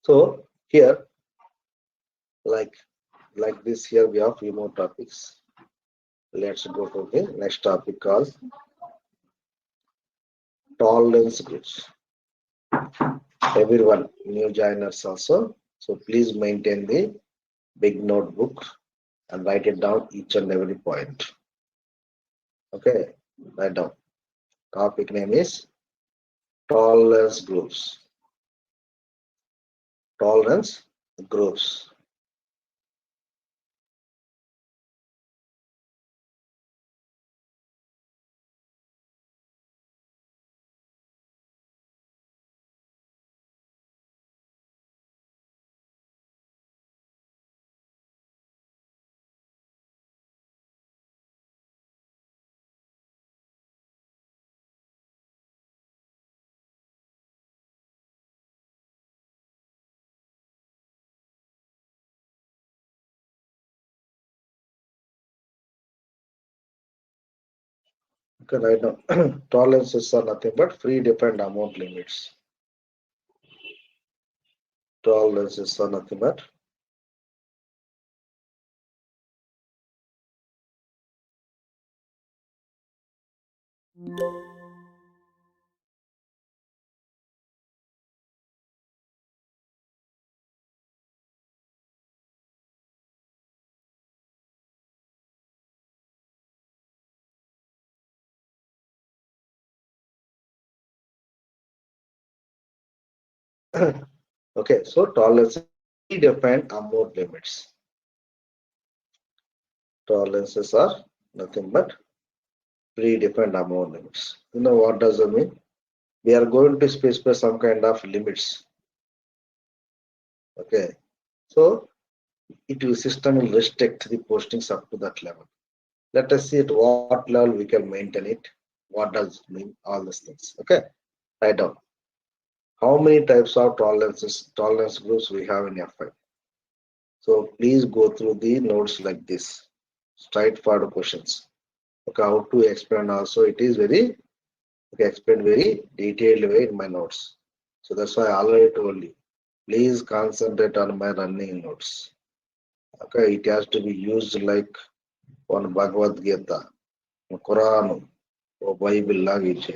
So here, like this, here we have few more topics. Let's go to the next topic called tolerance groups. Everyone, new joiners also. So please maintain the big notebook and write it down each and every point. Okay, write down. Topic name is tolerance groups. Tolerance groups. Okay, right now, tolerances are nothing but predefined amount limits. Tolerances are nothing but okay. So tolerance predefined amount limits. Tolerances are nothing but predefined amount limits. You know what does that mean? We are going to specify some kind of limits. Okay, so it will system will restrict the postings up to that level. Let us see at what level we can maintain it. What does it mean? All these things. Okay, write down. How many types of tolerance groups we have in FI? So please go through the notes like this. Straightforward questions. Okay, how to explain also it is very explained very detailed way in my notes. So that's why I already told you. Please concentrate on my running notes. Okay, it has to be used like one Bhagavad Gita, Quran, or Bible language.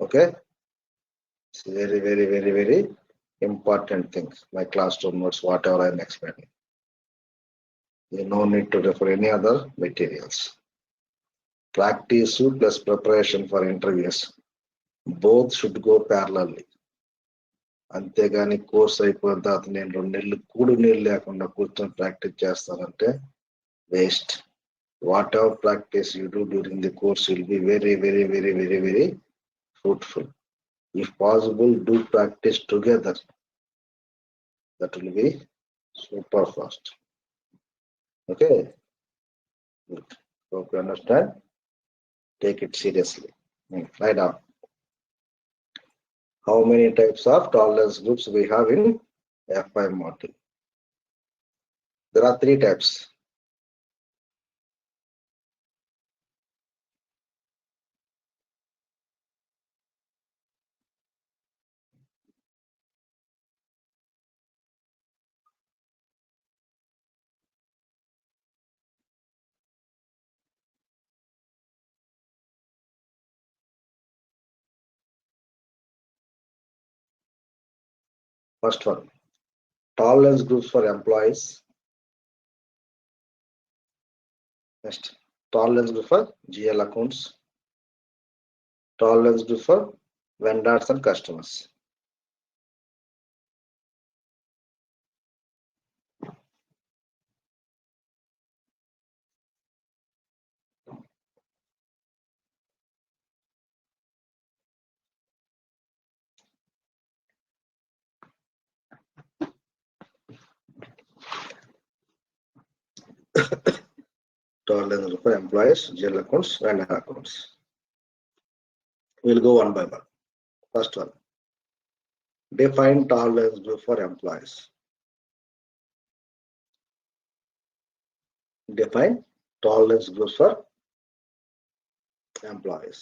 Okay, it's very, very, very, very important things. My classroom notes, whatever I'm explaining. You no need to refer any other materials. Practice plus preparation for interviews. Both should go parallelly. అంతేగాని course అయిపోయిన తర్వాత నేను 2 నెలలు కూడు నీళ్ళు లేకుండా కూర్చొని practice చేస్తానంటే waste. What ever practice you do during the course will be very very very very very fruitful. If possible, do practice together. That will be super fast. Okay, good. Hope you understand. Take it seriously. Write down. How many types of tolerance groups we have in FI module? There are 3 types. First one, tolerance groups for employees. Next, tolerance group for GL accounts. Tolerance group for vendors and customers. Tolerance group for employees, GL accounts, vendor accounts. We'll go one by one. First one, define tolerance group for employees. Define tolerance groups for employees.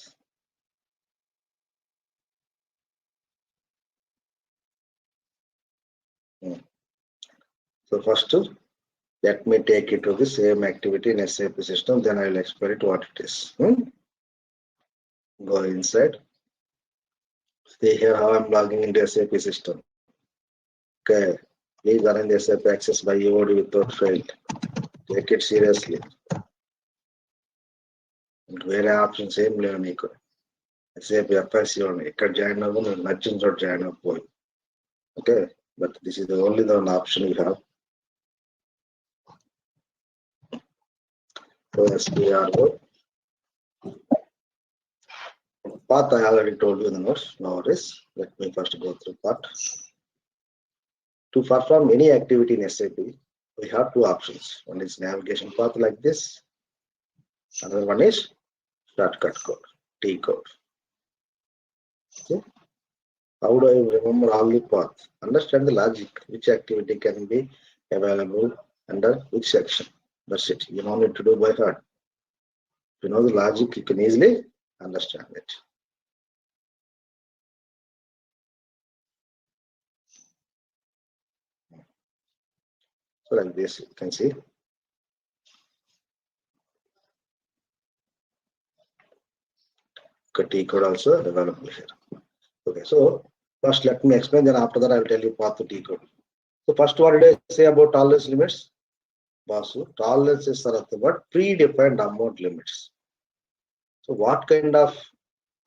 So first, let me take it to the same activity in SAP system, then I will explain it what it is. Go inside. See here how I'm logging into SAP system. Okay, please arrange SAP access by EOD without fail. Take it seriously. వేరే options ఏం లేవు నీకు. SAP FICO ఎక్కడ join అవ్వు, నువ్వు నచ్చిన చోట join అవ్వకపోయి. Okay, but this is the only one option you have. So SPRO. Path I already told you in the notes. No worries. Let me first go through path. To perform any activity in SAP, we have two options. One is navigation path like this. Another one is shortcut code, T code. Okay. How do I remember all the paths? Understand the logic. Which activity can be available under which section? That's it. You don't need to do by heart. If you know the logic, you can easily understand it. So like this, you can see. T code also available here. Okay, so first let me explain, then after that I will tell you path to T code. So first what did I say about tolerance limits? Basu, tolerances are about predefined amount limits. So what kind of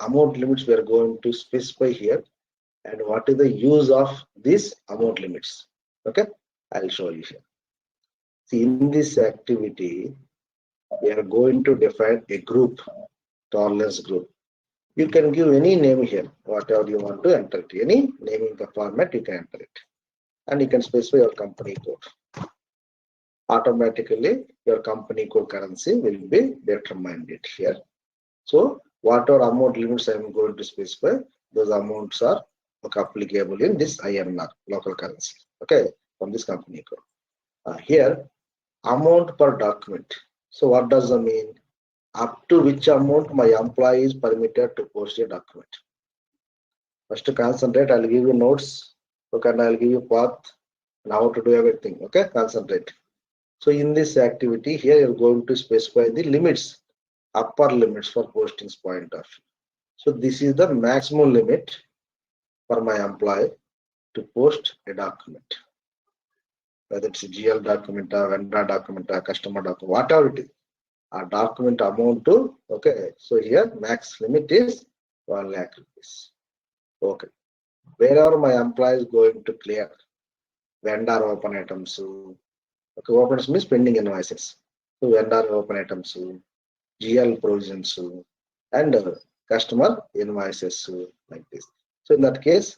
amount limits we are going to specify here, and what is the use of these amount limits? Okay, I'll show you here. See, in this activity, we are going to define a group, tolerance group. You can give any name here, whatever you want to enter it. Any naming the format, you can enter it. And you can specify your company code. Automatically, your company code currency will be determined here. So, whatever amount limits I am going to specify, those amounts are applicable in this INR, local currency. Okay, from this company code. Here, amount per document. So, what does that mean? Up to which amount my employee is permitted to post a document. First to concentrate, I'll give you notes. Okay, and I'll give you path and how to do everything. Okay, concentrate. So in this activity here, you're going to specify the limits, upper limits for postings point of view. So this is the maximum limit for my employee to post a document. Whether it's a GL document, a vendor document, a customer document, whatever it is. A document amount to, okay, so here max limit is 1 lakh rupees. Okay, wherever my employee is going to clear vendor open items, okay, open means pending invoices, so vendor open items, GL provisions, and customer invoices like this. So in that case,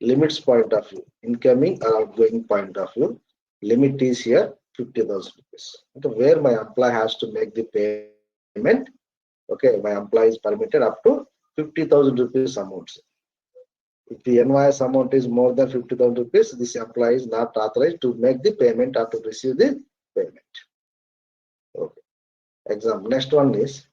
limits point of view, incoming or outgoing point of view, limit is here 50,000 rupees. Okay, where my employee has to make the payment, okay, my employee is permitted up to 50,000 rupees amounts. If the invoice amount is more than 50,000 rupees, this employee is not authorized to make the payment or to receive the payment. Okay. Example. Next one is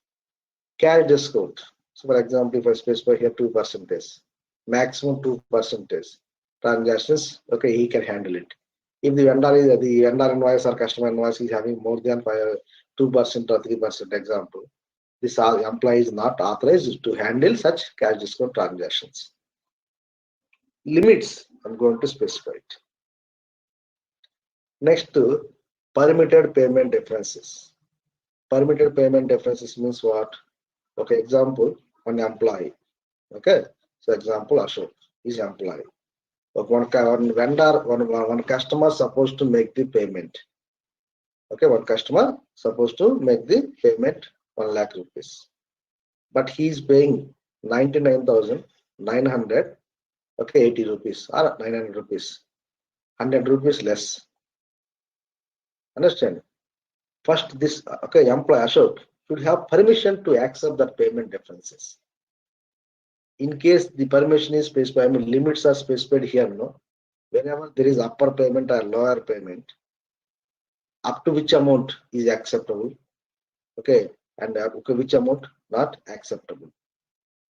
cash discount. So for example, if I specify here 2%, maximum 2% transactions, okay, he can handle it. If the vendor invoice or customer invoice is having more than 2% or 3%, example, this employee is not authorized to handle such cash discount transactions. Limits, I'm going to specify it. Next, permitted payment differences. Permitted payment differences means what? Okay, example, one employee. Okay, so example, Ashok is employee. One vendor, one customer supposed to make the payment. Okay, one customer supposed to make the payment 1 lakh rupees, but he is paying 99,900, okay, 80 rupees or 900 rupees, 100 rupees less. Understand? First, this okay employee Ashok should have permission to accept that payment differences. In case the permission is specified, I mean limits are specified here, no? Whenever there is upper payment or lower payment, up to which amount is acceptable, okay, and okay, which amount not acceptable.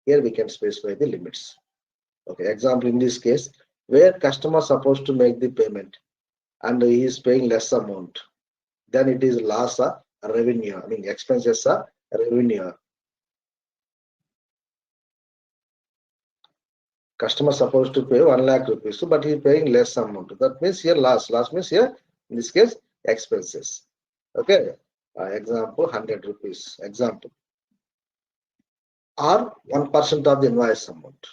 Here we can specify the limits. Okay, example in this case, where customer supposed to make the payment and he is paying less amount, then it is loss of revenue. I mean expenses are revenue. Customer supposed to pay 1 lakh rupees, but he is paying less amount. That means here loss. Loss means here in this case expenses. Okay. Example 100 rupees. Example. Or 1% of the invoice amount.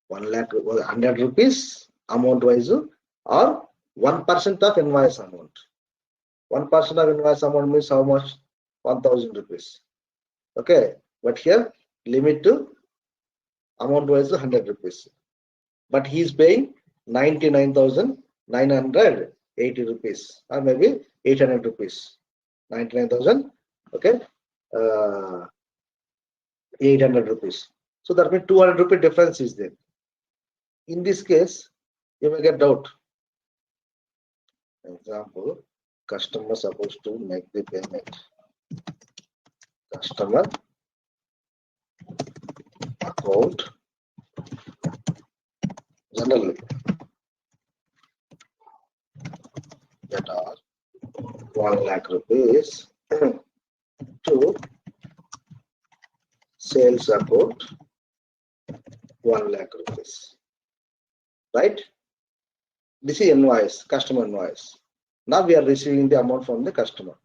1 lakh 100 rupees amount wise, or 1% of invoice amount. 1% of invoice amount means how much? 1000 rupees. Okay. But here limit to amount wise 100 rupees, but he is paying 99,980 rupees, or maybe 800 rupees. 99,000, okay, 800 rupees. So that means 200 rupee difference is there. In this case, you may get doubt. Example, customer supposed to make the payment. Customer account generally that are 1 lakh rupees to sales account 1 lakh rupees, right? This is invoice, customer invoice. Now we are receiving the amount from the customer.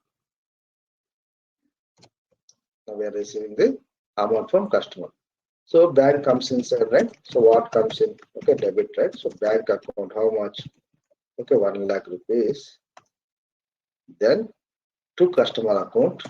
Now we are receiving the amount from customer. So bank comes inside, right? So what comes in? Okay, debit, right? So bank account, how much? Okay, 1 lakh rupees. Then to customer account.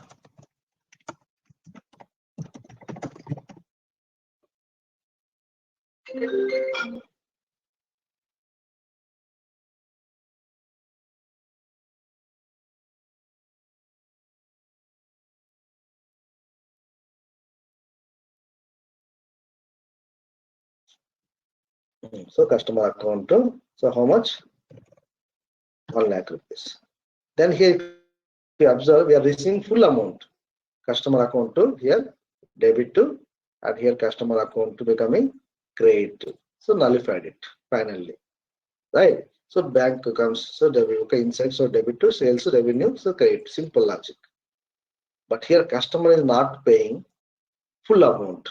So customer account, so how much? 1 lakh rupees. Then here if you observe, we are receiving full amount. Customer account to here debit to, and here customer account to becoming credit to. So nullified it finally, right? So bank comes, so debit, okay, inside, so debit to sales revenue, so credit, simple logic. But here customer is not paying full amount.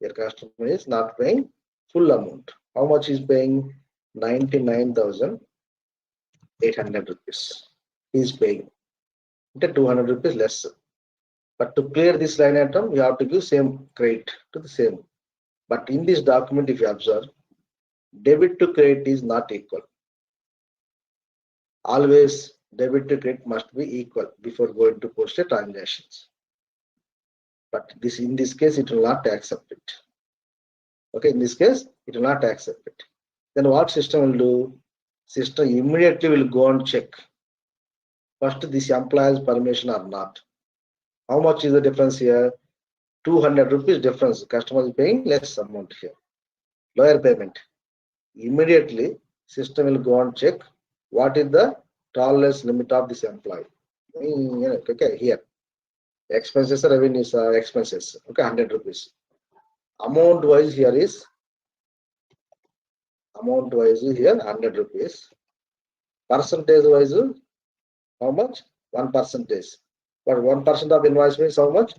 Here customer is not paying full amount. How much is paying? 99,800 rupees. He is paying. Okay, 200 rupees less. But to clear this line item, you have to give same credit to the same. But in this document, if you observe, debit to credit is not equal. Always debit to credit must be equal before going to post a transactions. But this in this case, it will not accept it. Okay, in this case, it will not accept it. Then what system will do? System immediately will go and check. First, this employee's permission or not. How much is the difference here? 200 rupees difference. Customer is paying less amount here. Lower payment. Immediately, system will go and check what is the tolerance limit of this employee. Okay, here. Expenses, revenues are expenses. Okay, 100 rupees. Amount wise here is 100 rupees. Percentage wise, how much? 1%. But 1% of invoice means how much?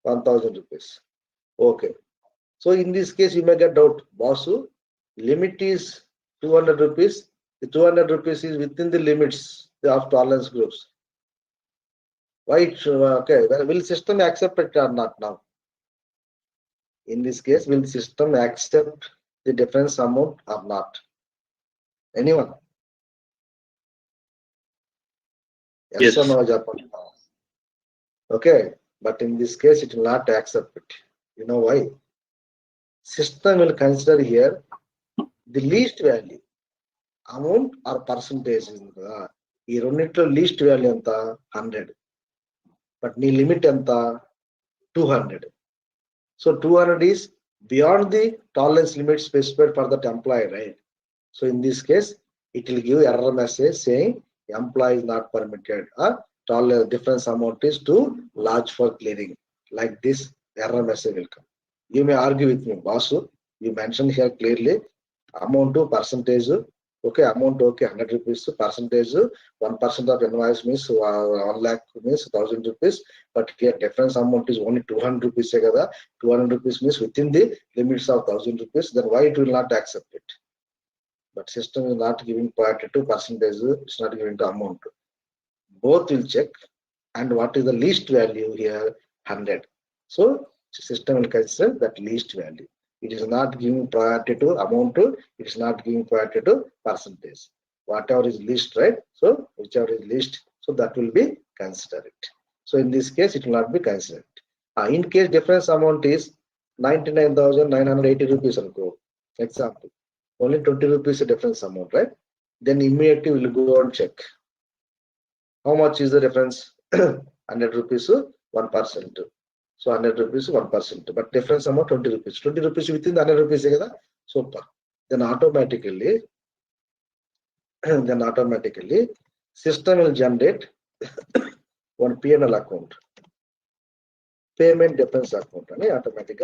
1,000 rupees. Okay. So in this case, you may get doubt. Boss, limit is 200 rupees. The 200 rupees is within the limits of tolerance groups. Why? Okay. Well, will system accept it or not now? In this case, will system accept the difference amount or not? Anyone? Yes or no, Japan? Okay, but in this case, it will not accept it. You know why? System will consider here the least value, amount or percentage. ఈ రెండింటిలో least value ఎంత 100, but నీ limit ఎంత 200. So 200 is beyond the tolerance limit specified for that employee, right? So in this case, it will give error message saying employee is not permitted, or tolerance difference amount is too large for clearing. Like this error message will come. You may argue with me, boss. You mentioned here clearly amount to percentage Okay, amount okay, 100 rupees, percentage 1% of invoice means 1 lakh means 1000 rupees, but here difference amount is only 200 rupees. 200 rupees means within the limits of 1000 rupees, then why it will not accept it? But system is not giving priority to percentage, it's not giving to amount. Both will check, and what is the least value here? 100. So system will consider that least value. It is not giving priority to amount, it is not giving priority to percentage. Whatever is least, right? So whichever is least, so that will be considered. So in this case, it will not be considered. In case difference amount is 99,980 rupees, example, only 20 rupees is difference amount, right? Then immediately we will go and check. How much is the difference? 100 rupees, 1%. So 100 rupees, 1%. But difference amount 20 rupees. 20 rupees within the 100 rupees. Super. Then automatically, system will generate one P&L account. Payment difference account. Automatic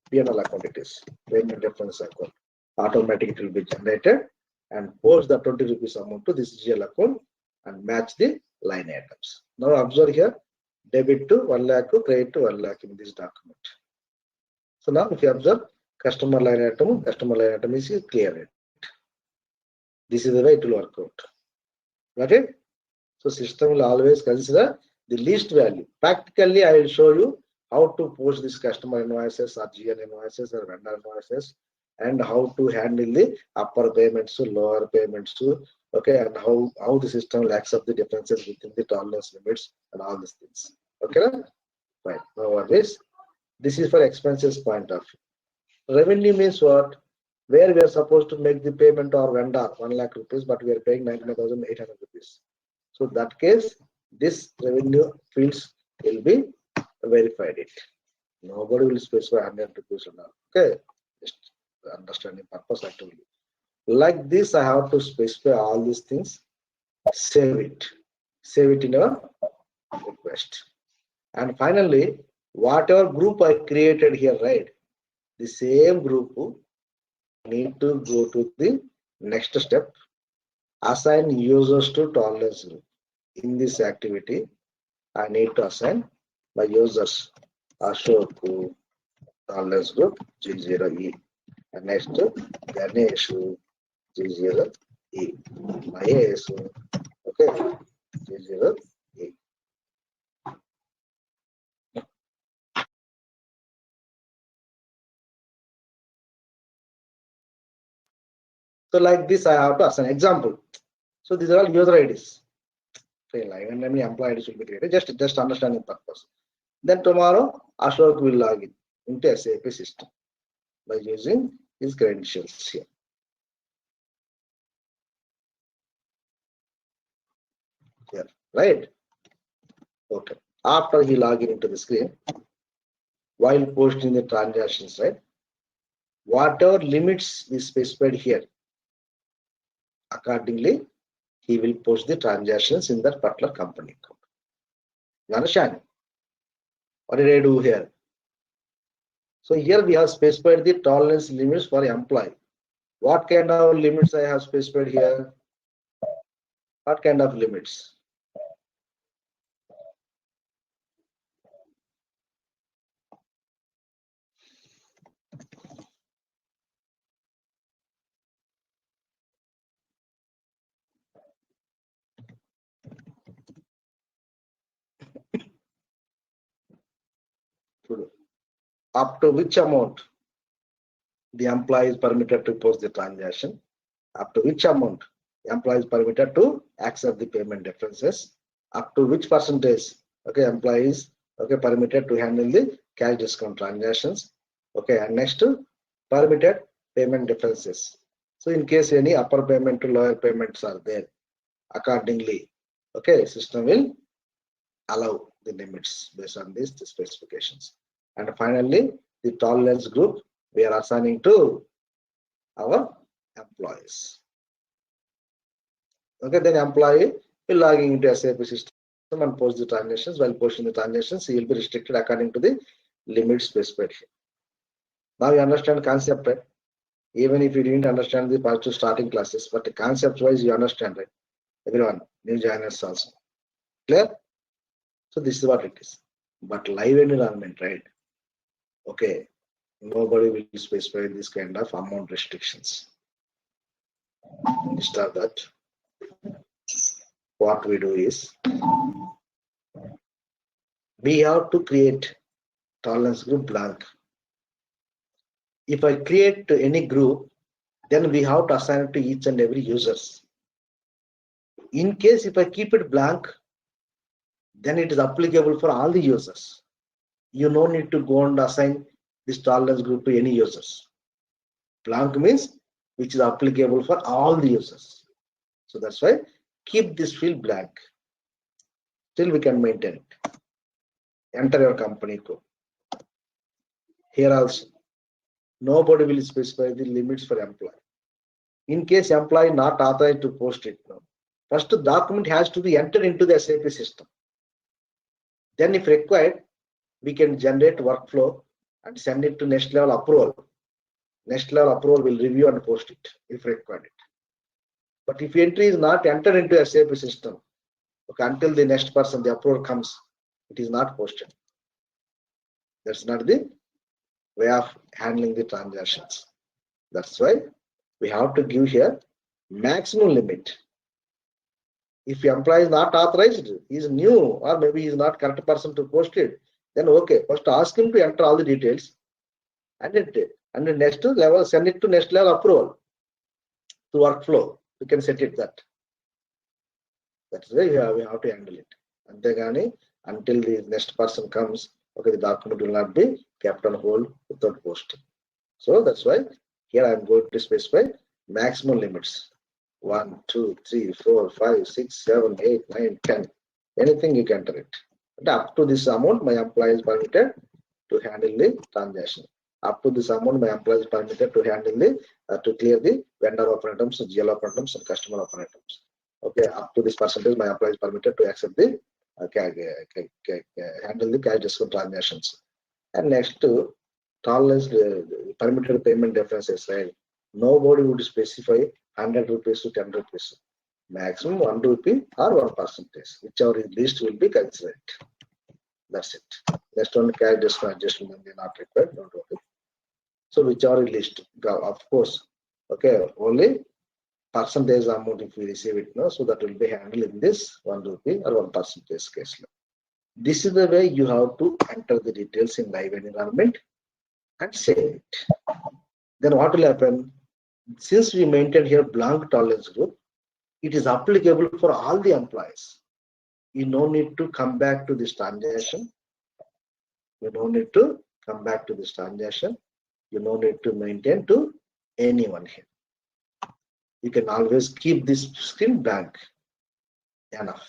P&L account it is. Payment difference account. Automatically it will be generated and post the 20 rupees amount to this GL account and match the line items. Now observe here, debit to 1 lakh, credit to 1 lakh in this document. So now if you observe, customer line item is clear. This is the way it will work out. Got it? So system will always consider the least value. Practically, I will show you how to post this customer invoices or GL invoices or vendor invoices, and how to handle the upper payments to lower payments to, okay, and how the system will accept the differences within the tolerance limits and all these things. Okay, right. Now what is this is for expenses point of view. Revenue means what? Where we are supposed to make the payment to our vendor 1 lakh rupees, but we are paying 99,800 rupees. So that case, this revenue fields will be verified. It nobody will specify 100 rupees or not. Okay, just understanding purpose I told you. Like this, I have to specify all these things. Save it in a request, and finally, whatever group I created here, right? The same group need to go to the next step. Assign users to tolerance group. In this activity, I need to assign my users Ashok to tolerance group G0E, and next Ganesh G0E, Mahesh, okay, G0E. So like this, I have to assign example. So these are all user IDs. And any employee IDs will be created. Just understanding purpose. Then tomorrow, Ashok will log in into SAP system by using his credentials here. Here, right? Okay. After he log in into the screen, while posting the transactions, right? Whatever limits is specified here, accordingly, he will post the transactions in that particular company account. You understand? What did I do here? So here we have specified the tolerance limits for employee. What kind of limits I have specified here? What kind of limits? Up to which amount the employee is permitted to post the transaction? Up to which amount the employee is permitted to accept the payment differences? Up to which percentage, okay, employees, okay, permitted to handle the cash discount transactions? Okay, and next, permitted payment differences. So in case any upper payment to lower payments are there, accordingly, okay, system will allow the limits based on these specifications. And finally, the tolerance group we are assigning to our employees. Okay, then employee will log into SAP system and post the transactions. While posting the transactions, he will be restricted according to the limits specified here. Now you understand concept, right? Even if you didn't understand the first two starting classes, but the concept wise you understand, right? Everyone, new joiners also. Clear? So this is what it is. But live environment, right? Okay, nobody will specify this kind of amount restrictions. Instead of that, what we do is we have to create tolerance group blank. If I create any group, then we have to assign it to each and every users. In case if I keep it blank, then it is applicable for all the users. You no need to go and assign this tolerance group to any users. Blank means which is applicable for all the users. So that's why keep this field blank. Still we can maintain it. Enter your company code. Here also, nobody will specify the limits for employee. In case employee not authorized to post it now, first the document has to be entered into the SAP system. Then if required, we can generate workflow and send it to next level approval. Next level approval will review and post it if required. But if entry is not entered into SAP system, okay, until the next person, the approval comes, it is not posted. That's not the way of handling the transactions. That's why we have to give here maximum limit. If the employee is not authorized, he is new, or maybe he is not correct person to post it, then okay, first ask him to enter all the details, and the next level send it to next level approval to workflow. We can set it that. That's the way we have to handle it. Antegani, until the next person comes, okay, the document will not be kept on hold without posting. So that's why here I am going to specify maximum limits. 1, 2, 3, 4, 5, 6, 7, 8, 9, 10. Anything you can enter it. And up to this amount, my employee is permitted to handle the transaction. Up to this amount, my employee is permitted to handle the to clear the vendor operandums, GL operandums, and customer operandums. Okay, up to this percentage, my employee is permitted to accept the handle the cash discount transactions. And next to tolerance permitted payment differences, right? Nobody would specify 100 rupees to 10 rupees. Maximum 1 rupee or 1%, whichever is least will be considered. That's it. Next one, cash discount adjustment will be not required. Don't worry. So whichever is least, of course, okay, only percentage amount if we receive it now, so that will be handled in this 1 rupee or 1% case. This is the way you have to enter the details in live environment and save it. Then what will happen? Since we maintain here blank tolerance group, it is applicable for all the employees. You no need to come back to this transaction. You no need to come back to this transaction. You no need to maintain to anyone here. You can always keep this screen blank. Enough.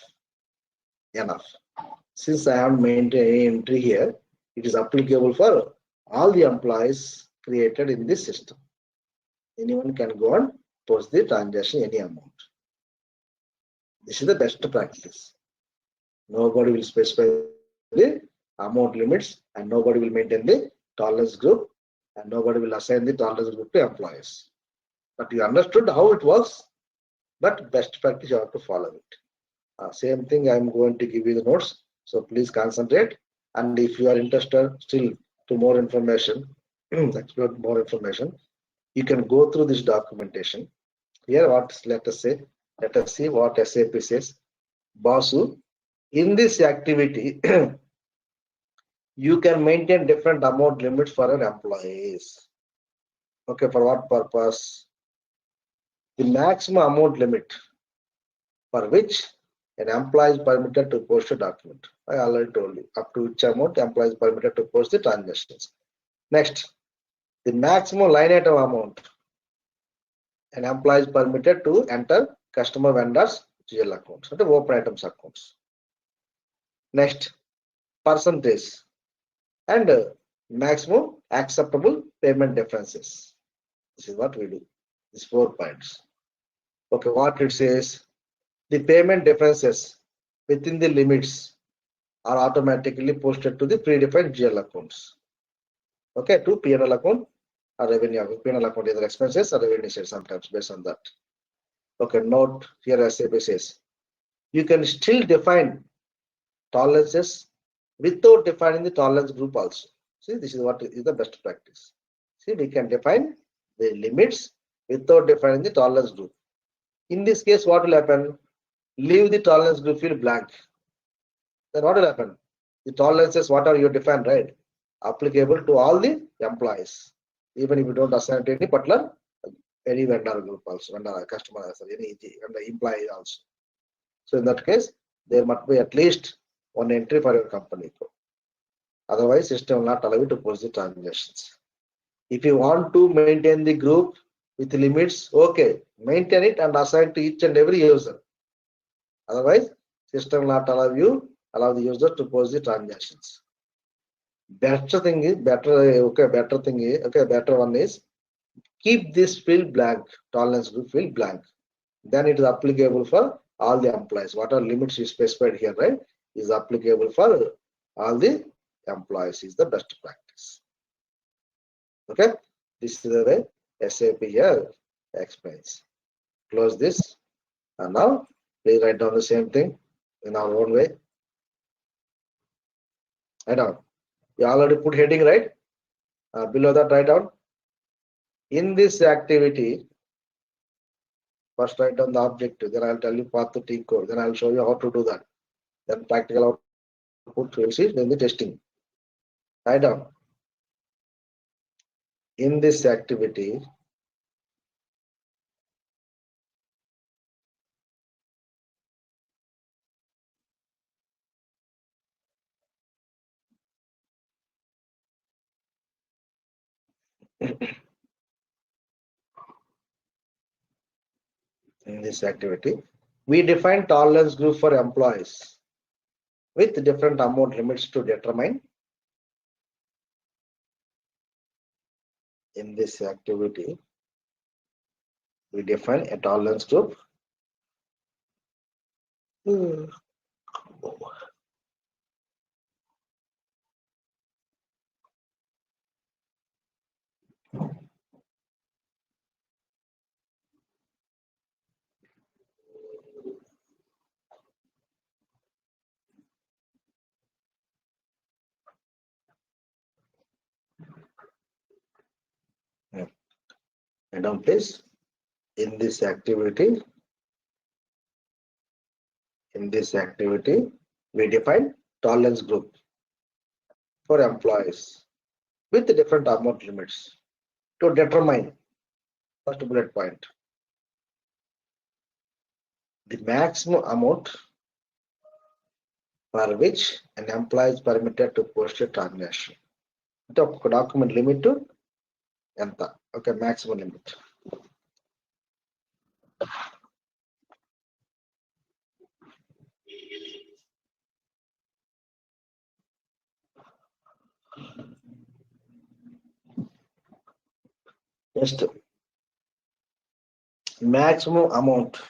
Since I have maintained any entry here, it is applicable for all the employees created in this system. Anyone can go and post the transaction any amount. This is the best practice. Nobody will specify the amount limits, and nobody will maintain the tolerance group, and nobody will assign the tolerance group to employees. But you understood how it works, but best practice you have to follow it. Same thing I am going to give you the notes, so please concentrate. And if you are interested still to more information, explore more information, you can go through this documentation. Here, let us see what SAP says. Basu, in this activity, you can maintain different amount limits for your employees. Okay, for what purpose? The maximum amount limit for which an employee is permitted to post a document. I already told you up to which amount employee is permitted to post the transactions. Next, the maximum line item amount an employee is permitted to enter customer vendors GL accounts, the open items accounts. Next, percentage and maximum acceptable payment differences. This is what we do. These 4 points. Okay, what it says, the payment differences within the limits are automatically posted to the predefined GL accounts. Okay, to P&L account or revenue, P&L account, either expenses or revenue side sometimes based on that. Okay, note here SAP says you can still define tolerances without defining the tolerance group also. See, this is what is the best practice. See, we can define the limits without defining the tolerance group. In this case, what will happen? Leave the tolerance group field blank. Then what will happen? The tolerances, whatever you define, right, applicable to all the employees, even if you don't assign to any particular any vendor group also, vendor customer, any employee also. So in that case, there must be at least one entry for your company. Otherwise, system will not allow you to post the transactions. If you want to maintain the group with limits, okay, maintain it and assign to each and every user. Otherwise, system will not allow the user to post the transactions. Better one is keep this field blank, tolerance group field blank. Then it is applicable for all the employees. What are limits you specified here, right, is applicable for all the employees, is the best practice. Okay, this is the way SAP here explains. Close this, and now please write down the same thing in our own way. Write down. You already put heading, right? Below that, write down. In this activity, first write down the objective, then I'll tell you path to T code, then I'll show you how to do that. Then practical output we'll see, then the testing. Write down. In this activity, we define tolerance group for employees with different amount limits to determine. In this activity, we define a tolerance group and down please. In this activity, we define tolerance group for employees with different amount limits to determine, first bullet point, the maximum amount for which an employee is permitted to post a transaction. The document limit to enter. Okay, maximum limit. Next, maximum amount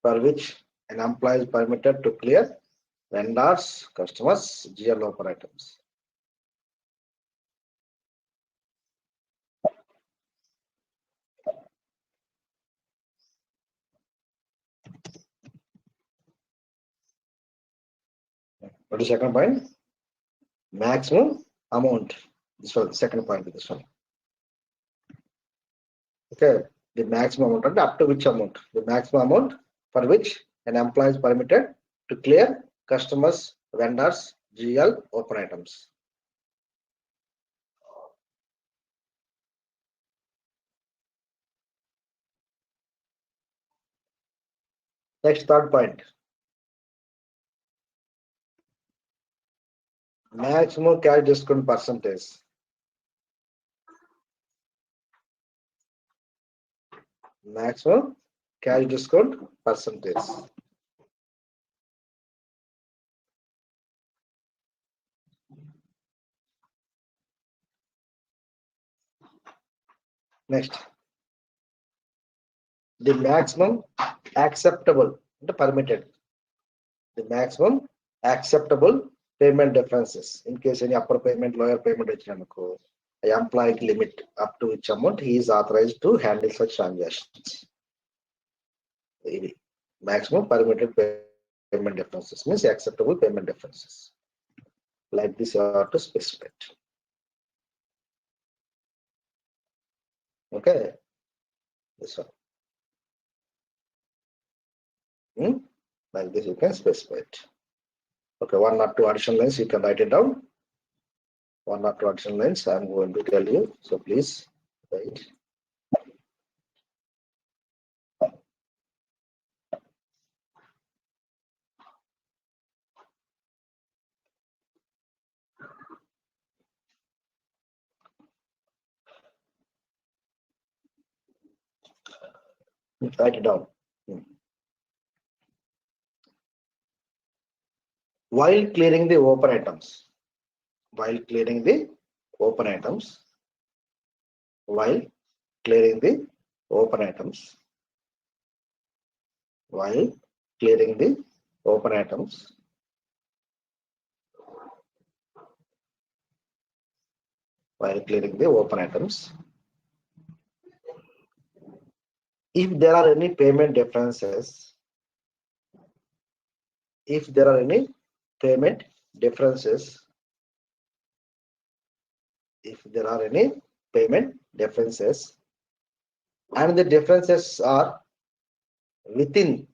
for which an employee is permitted to clear vendors, customers, GL operators. What is the second point? Maximum amount. This was the second point. This one. Okay, the maximum amount, and up to which amount? The maximum amount for which an employee is permitted to clear customers, vendors, GL, open items. Next, third point. Maximum cash discount percentage. Maximum cash discount percentage. Next, the maximum acceptable, permitted. The maximum acceptable payment differences. In case any upper payment, lower payment, employee limit up to which amount he is authorized to handle such transactions. The maximum permitted payment differences means acceptable payment differences. Like this, you have to specify it. Okay, this one. Like this, you can specify it. Okay, 1 or 2 additional lines, you can write it down. 1 or 2 additional lines, I am going to tell you. So please write. Write it down. While clearing the open items, while clearing the open items, while clearing the open items, while clearing the open items, while clearing the open items, if there are any payment differences, if there are any payment differences, if there are any payment differences, and the differences are within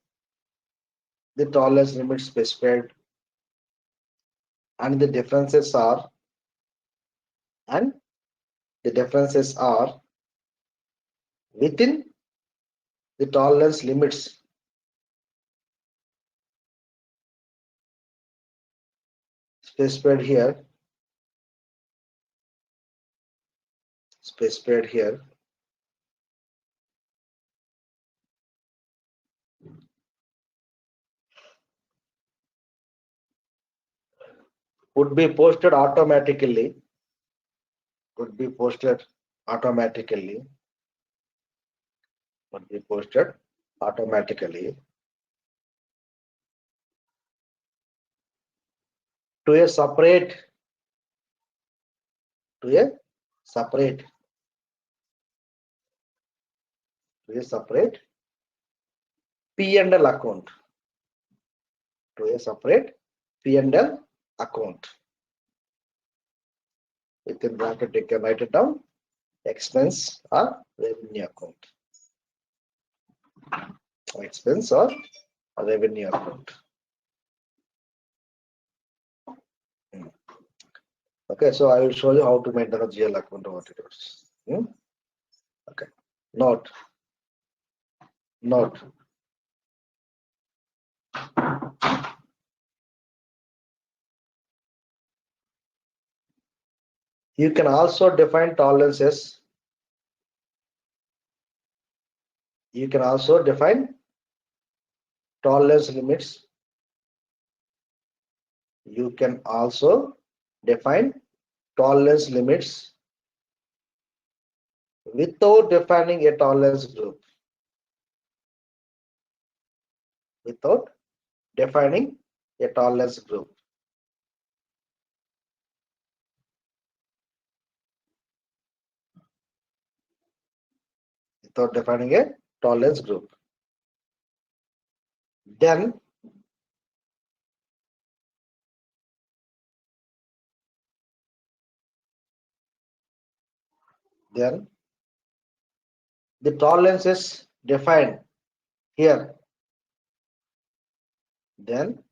the tolerance limit specified, and the differences are within the tolerance limits specified here, would be posted automatically, would be posted automatically to a separate P&L account, to a separate P&L account. Within bracket you can write it down, expense or revenue account, expense or revenue account. Okay, so I will show you how to maintain a GL account over it. Okay, note. You can also define tolerances. You can also define tolerance limits. You can also define tolerance limits without defining a tolerance group. Without defining a tolerance group. Without defining a tolerance group. Then the tolerance is defined here. Then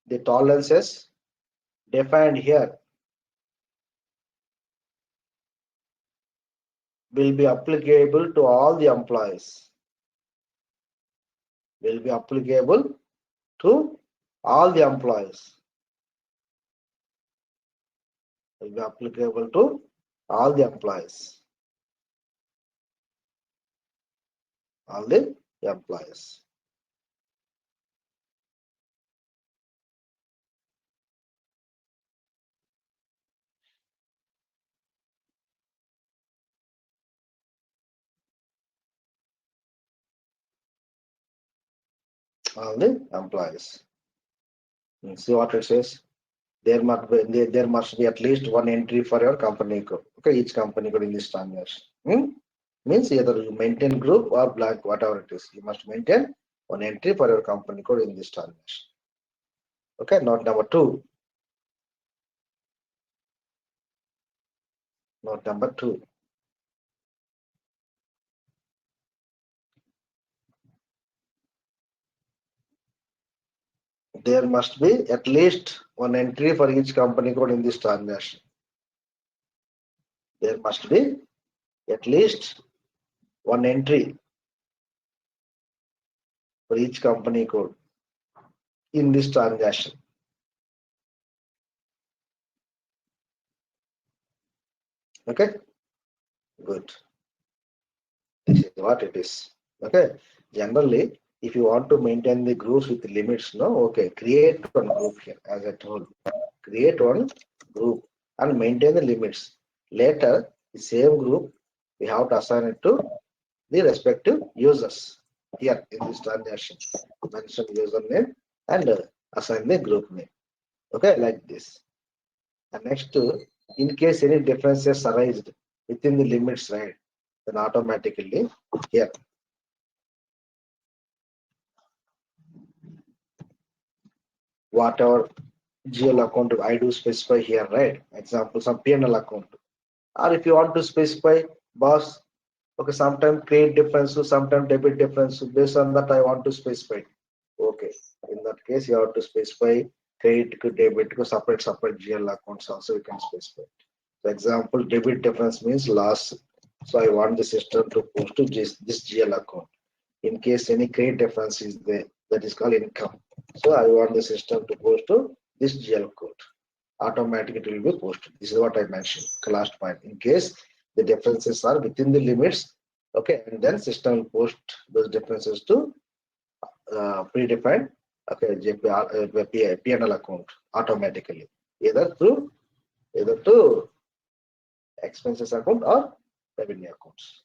the tolerances defined here will be applicable to all the employees. Will be applicable to all the employees. Will be applicable to all the employees. All the employees. All the employees. See what it says. There must be at least one entry for your company Okay, each company code in this transaction. Means either you maintain group or blank, whatever it is. You must maintain one entry for your company code in this transaction. Okay, note number 2. Note number 2. There must be at least one entry for each company code in this transaction. There must be at least one entry for each company code in this transaction. Okay, good. This is what it is. Okay, generally, if you want to maintain the groups with limits, no, okay, create one group here, as I told. Create one group and maintain the limits. Later, the same group, we have to assign it to the respective users. Here in this transaction, mention username and assign the group name. Okay, like this. And next, in case any differences arise within the limits, right, then automatically here whatever GL account I do specify here, right? Example, some P&L account. Or if you want to specify, boss, okay, sometimes credit difference, sometimes debit difference. Based on that, I want to specify. Okay, in that case, you have to specify credit to debit to separate GL accounts. Also, you can specify. For example, debit difference means loss. So I want the system to post to this GL account. In case any credit difference is there, that is called income. So I want the system to post to this GL code. Automatically it will be posted. This is what I mentioned, last point. In case the differences are within the limits, okay, and then system will post those differences to predefined, okay, P&L account automatically, either to expenses account or revenue accounts.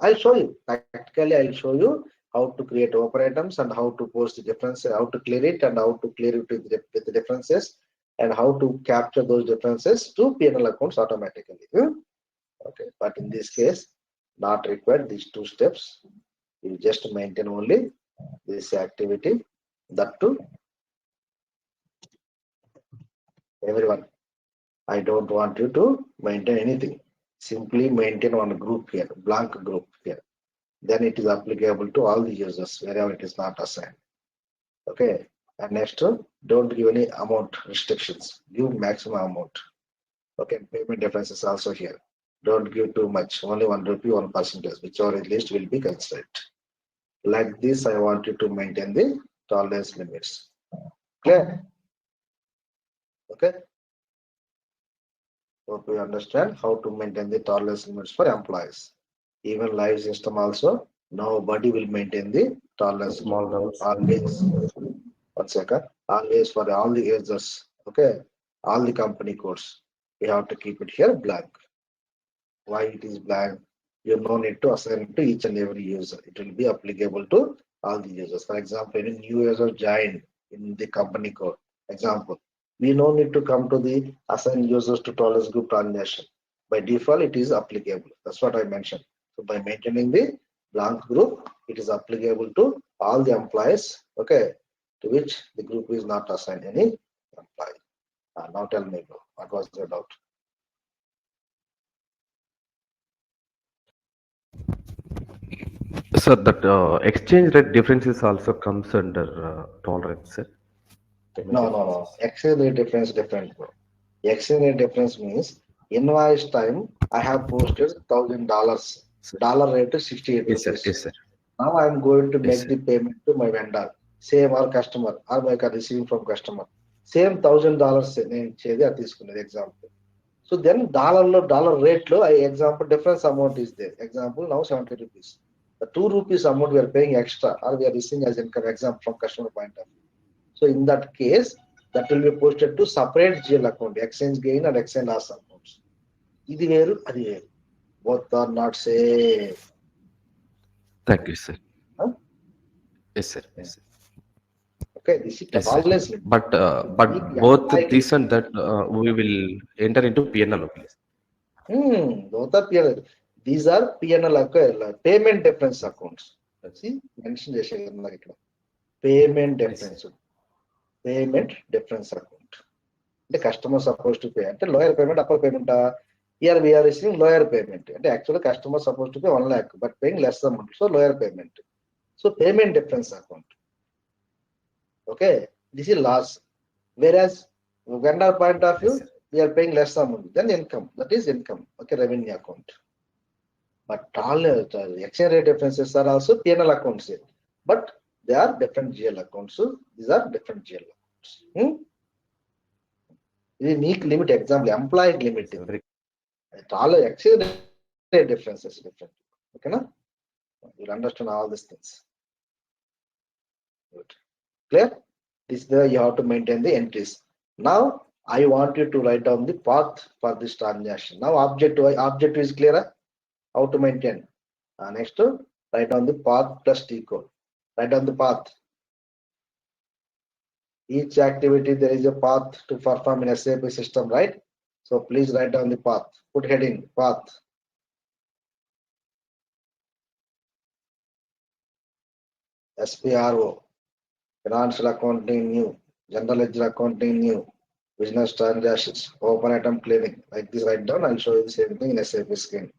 I'll show you practically. I'll show you how to create open items and how to post the difference, how to clear it and how to clear it with the differences, and how to capture those differences to P&L accounts automatically. Okay, but in this case, not required these two steps. You just maintain only this activity. That too, everyone. I don't want you to maintain anything. Simply maintain one group here, blank group here. Then it is applicable to all the users wherever it is not assigned. Okay. And next, don't give any amount restrictions. Give maximum amount. Okay. Payment difference is also here. Don't give too much. Only 1 rupee, 1%, whichever is least will be considered. Like this, I want you to maintain the tolerance limits. Clear? Okay. Hope you understand how to maintain the tolerance limits for employees. Even live system also, nobody will maintain the tolerance Small doubts. always. 1 second. Always for all the users. Okay. All the company codes. We have to keep it here blank. Why it is blank? You no need to assign it to each and every user. It will be applicable to all the users. For example, any new user join in the company code. Example, we no need to come to the assign users to tolerance group transaction. By default, it is applicable. That's what I mentioned. So by maintaining the blank group, it is applicable to all the employees, okay, to which the group is not assigned any employee. Now tell me, bro, what was your doubt? So that exchange rate differences also comes under tolerance, sir. Payment No. differences. Exchange rate difference different, bro. Exchange rate difference means invoice time I have posted $1,000. Sir. Dollar rate is 68 Yes, sir. rupees. Yes, sir. Now I am going to Yes, make sir. the payment to my vendor, same or customer, or my receiving from customer. Same $1,000 నేను తీసుకునేది example. So then dollar rate lo I example difference amount is there. Example now 70 rupees. The 2 rupees amount we are paying extra or we are receiving as income example from customer point of view. So in that case, that will be posted to separate GL account, exchange gain and exchange loss accounts. ఇది వేరు అది వేరు. Both are not same. Thank you, sir. Huh? Yes, sir. Yeah. Yes, sir. Okay, this is Yes, sir. tolerance limit. But Keep both employee this and that we will enter into PNL only. Both are P&L. These are P&L payment difference accounts. See, mention payment difference. Payment difference account. The customer supposed to pay. And lower payment, upper payment. Here we are receiving lower payment. And actually, customer supposed to pay 1 lakh, but paying less amount. So lower payment. So payment difference account. Okay, this is loss. Whereas vendor point of view, we are paying less amount than income. That is income. Okay, revenue account. But all exchange rate differences are also P&L accounts here. But they are different GL accounts. So these are different GL accounts. Unique limit example, employee limit. All exchange rate differences different. Okay, na? You'll understand all these things. Good. Clear? This is the you have to maintain the entries. Now I want you to write down the path for this transaction. Now objective is clear. How to maintain? Next, write down the path plus T code. Write down the path. Each activity there is a path to perform in SAP system, right? So please write down the path. Put heading path. SPRO. Financial accounting new, general ledger accounting new, business transactions, open item clearing. Like this, write down. I'll show you the same thing in SAP screen.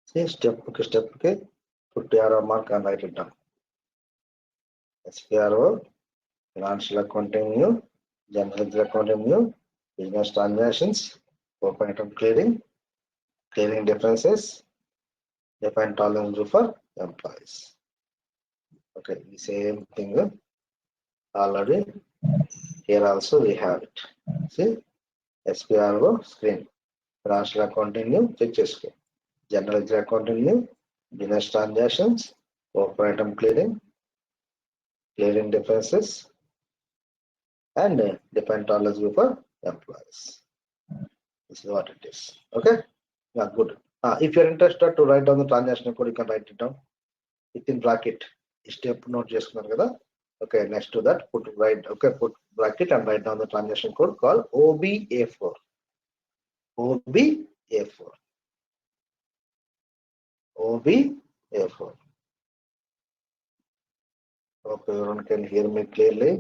See step, okay. Put the arrow mark and write it down. SPRO, financial accounting new, general ledger accounting new, business transactions, open item clearing, clearing differences, define tolerance group for employees. Okay, the same thing already. Here also we have it. See, SPRO screen, financial accounting new, picture screen, general ledger accounting new, business transactions, open item clearing, clearing differences, and define tolerance group for employees. This is what it is. Okay, yeah, good. If you're interested to write down the transaction code, you can write it down within bracket. Step note చేసుకున్నారు కదా. Okay, next to that, put bracket and write down the transaction code called OBA4. OBA4. OBA4. Hope everyone can hear me clearly.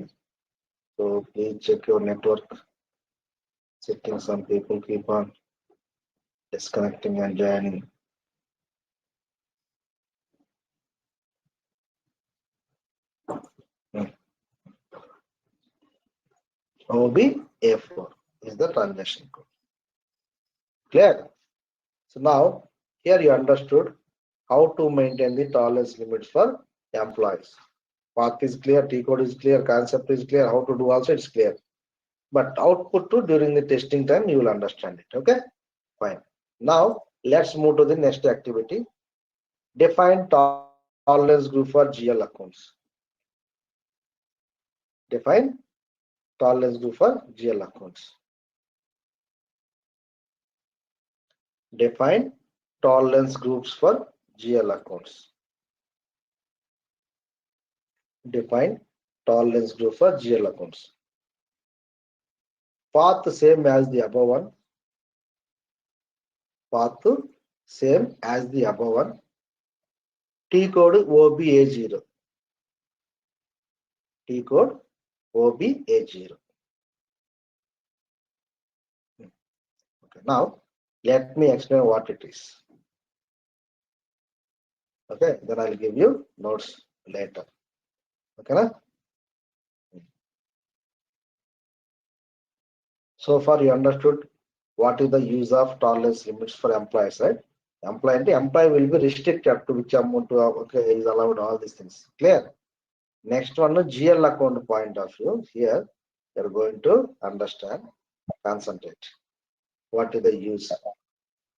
So please check your network settings. Some people keep on disconnecting and joining. OBA4 is the transaction code. Clear? So now here you understood how to maintain the tolerance limits for employees. Path is clear, T code is clear, concept is clear, how to do also it's clear. But output to during the testing time you will understand it. Okay, fine. Now let's move to the next activity. Define tolerance group for GL accounts. Define tolerance group for GL accounts. Define tolerance groups for GL accounts. Define tolerance group for GL accounts. Path same as the above one. Path same as the above one. T code OBA0. T code OBA0. Okay, now let me explain what it is. Okay, then I'll give you notes later. Okay, na? So far you understood what is the use of tolerance limits for employees, right? Employee will be restricted to which amount to okay is allowed, all these things. Clear? Next one, GL account point of view. Here you're going to understand, concentrate. What is the use?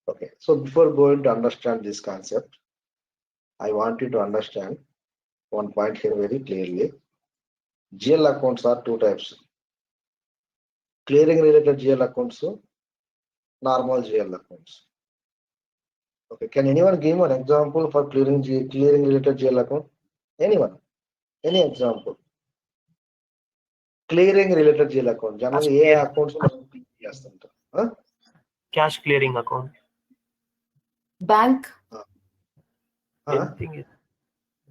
Okay, so before going to understand this concept, I want you to understand one point here very clearly. GL accounts are two types. Clearing related GL accounts, normal GL accounts. Okay, can anyone give an example for clearing related GL account? Anyone? Any example? Clearing related GL account. Generally, A accounts చేస్తుంటారు? Cash clearing account. Bank. Anything is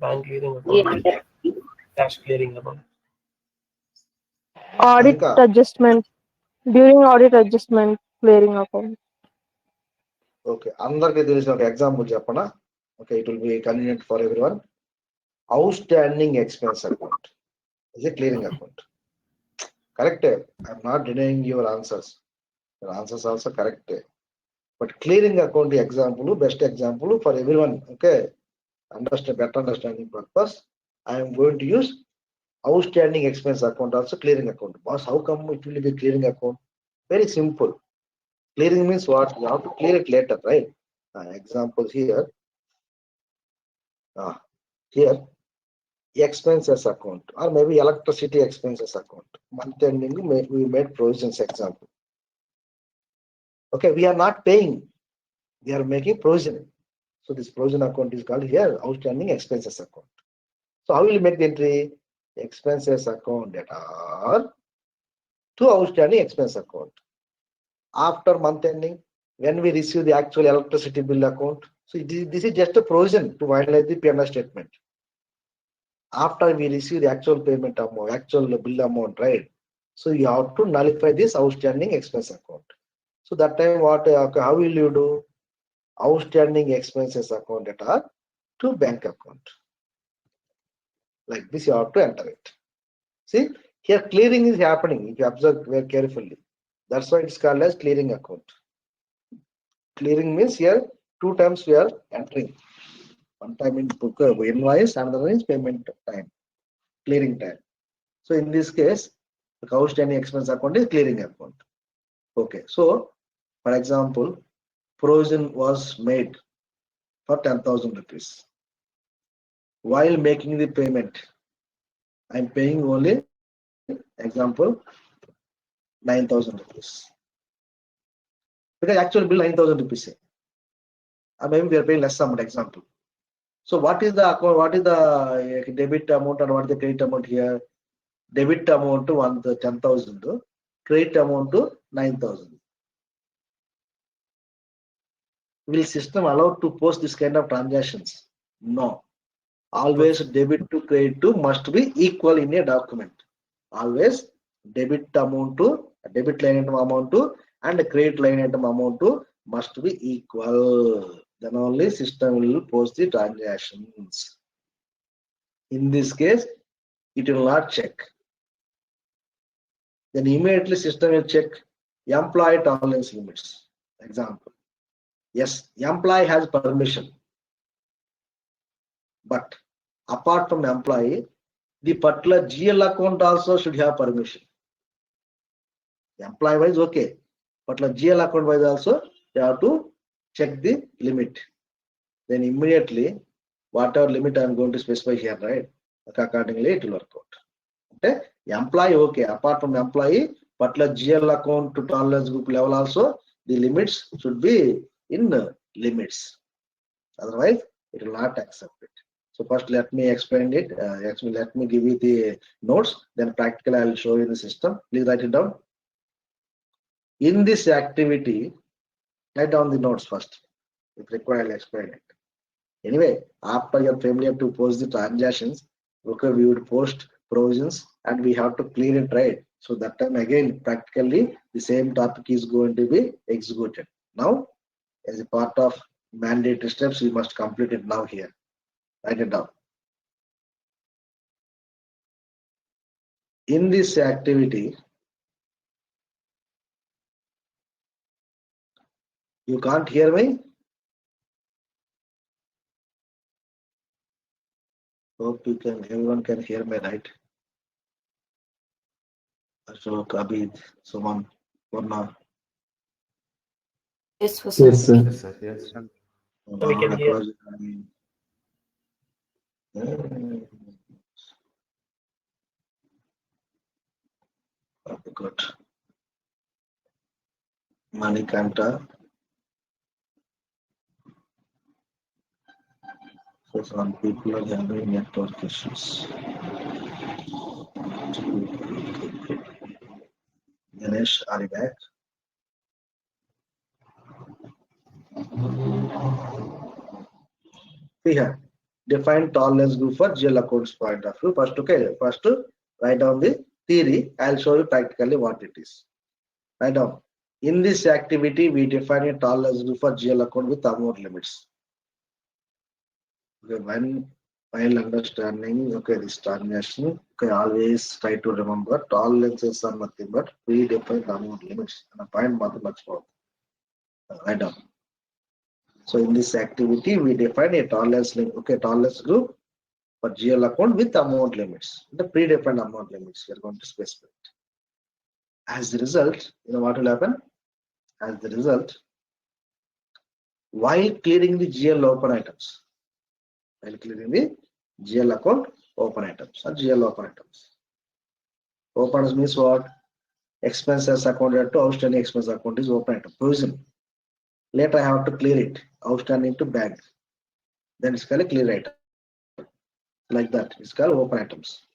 bank clearing account. Cash clearing account. Audit adjustment. During audit adjustment, clearing account. Okay, అందరికీ తెలిసిన ఒక example చెప్పనా? Okay, it will be convenient for everyone. Outstanding expense account is a clearing account. Correct? I'm not denying your answers. Your answers also correct. But clearing account example, best example for everyone. Okay, better understanding purpose. I am going to use outstanding expense account also clearing account. Boss, how come it will be clearing account? Very simple. Clearing means what? You have to clear it later, right? Example here. Here, expenses account or maybe electricity expenses account. Month ending, we made provisions example. Okay, we are not paying. We are making provision. So this provision account is called here outstanding expenses account. So how will you make the entry? Expenses account that are to outstanding expense account. After month ending, when we receive the actual electricity bill account, so this is just a provision to finalize the P&L statement. After we receive the actual payment amount, actual bill amount, right? So you have to nullify this outstanding expense account. So that time what? How will you do? Outstanding expenses account that are to bank account. Like this, you have to enter it. See, here clearing is happening. If you observe very carefully, that's why it's called as clearing account. Clearing means here two times we are entering. One time in book invoice, another is payment time, clearing time. So in this case, the outstanding expense account is clearing account. Okay, so for example, provision was made for 10,000 rupees. While making the payment, I'm paying only, example, 9,000 rupees. Because actual bill 9,000 rupees. Or maybe we are paying less amount, example. So what is the account? What is the debit amount and what is the credit amount here? Debit amount to 10,000, credit amount to 9,000. Will system allow to post this kind of transactions? No. Always debit to credit to must be equal in a document. Always debit amount to debit line item amount to and credit line item amount to must be equal. Then only system will post the transactions. In this case, it will not check. Then immediately system will check employee tolerance limits. Example. Yes, employee has permission. But apart from employee, the particular GL account also should have permission. Employee wise, okay. Particular GL account wise also, they have to check the limit. Then immediately, whatever limit I am going to specify here, right? Accordingly, it will work out. Okay, employee, okay. Apart from employee, particular GL account to tolerance group level also, the limits should be in limits. Otherwise, it will not accept it. So first, let me explain it. Actually, let me give you the notes. Then practically, I will show you the system. Please write it down. In this activity, write down the notes first. If required, I'll explain it. Anyway, after you're familiar to post the transactions, okay, we would post provisions and we have to clear it, right? So that time again, practically, the same topic is going to be executed. Now, as a part of mandatory steps, we must complete it now here. Write it down. In this activity, you can't hear me? Hope you can, everyone can hear me, right? Ashok, Abid, Suman, Purna. Yes, Vasan. Yes, sir. Yes, sir. Yes, sir. We can hear. Okay, good. Manikanta. So some people are having network issues. Ganesh, are you back? Here, define tolerance group for GL accounts point of view. First, okay, first write down the theory. I'll show you practically what it is. Write down. In this activity, we define a tolerance group for GL account with amount limits. Okay, while understanding, okay, this transaction, okay, always try to remember tolerances are nothing but predefined amount limits. And a point much more. Write down. So in this activity, we define a tolerance limit, okay, tolerance group for GL account with amount limits. The predefined amount limits, we are going to specify it. As the result, you know what will happen? As the result, while clearing the GL open items, while clearing the GL account open items or GL open items. Open means what? Expenses accounted to outstanding expense account is open item. Provision. Later I have to clear it. Outstanding to bank. Then it's called a clear item. Like that. It's called open items.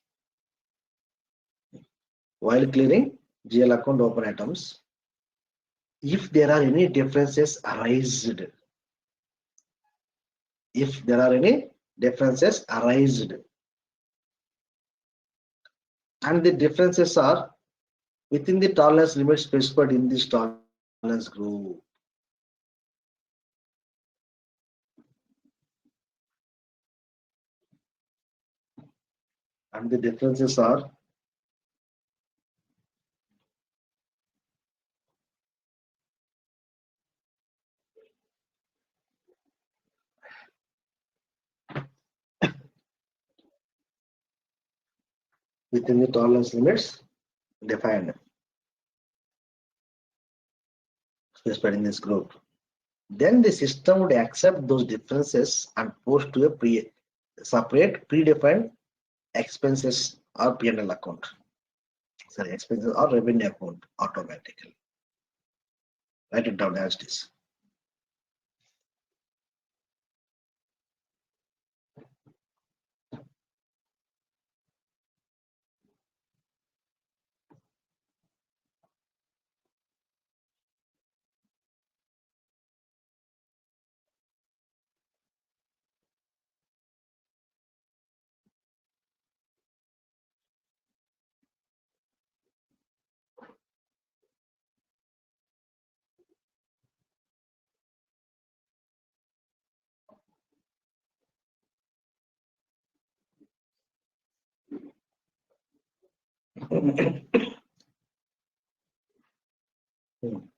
While clearing GL account open items, if there are any differences arised, if there are any differences arised, and the differences are within the tolerance limit specified in this tolerance group. And the differences are within the tolerance limits defined specified in this group. Then the system would accept those differences and post to a separate predefined expenses or P&L account. Sorry, expenses or revenue account automatically. Write it down as it is.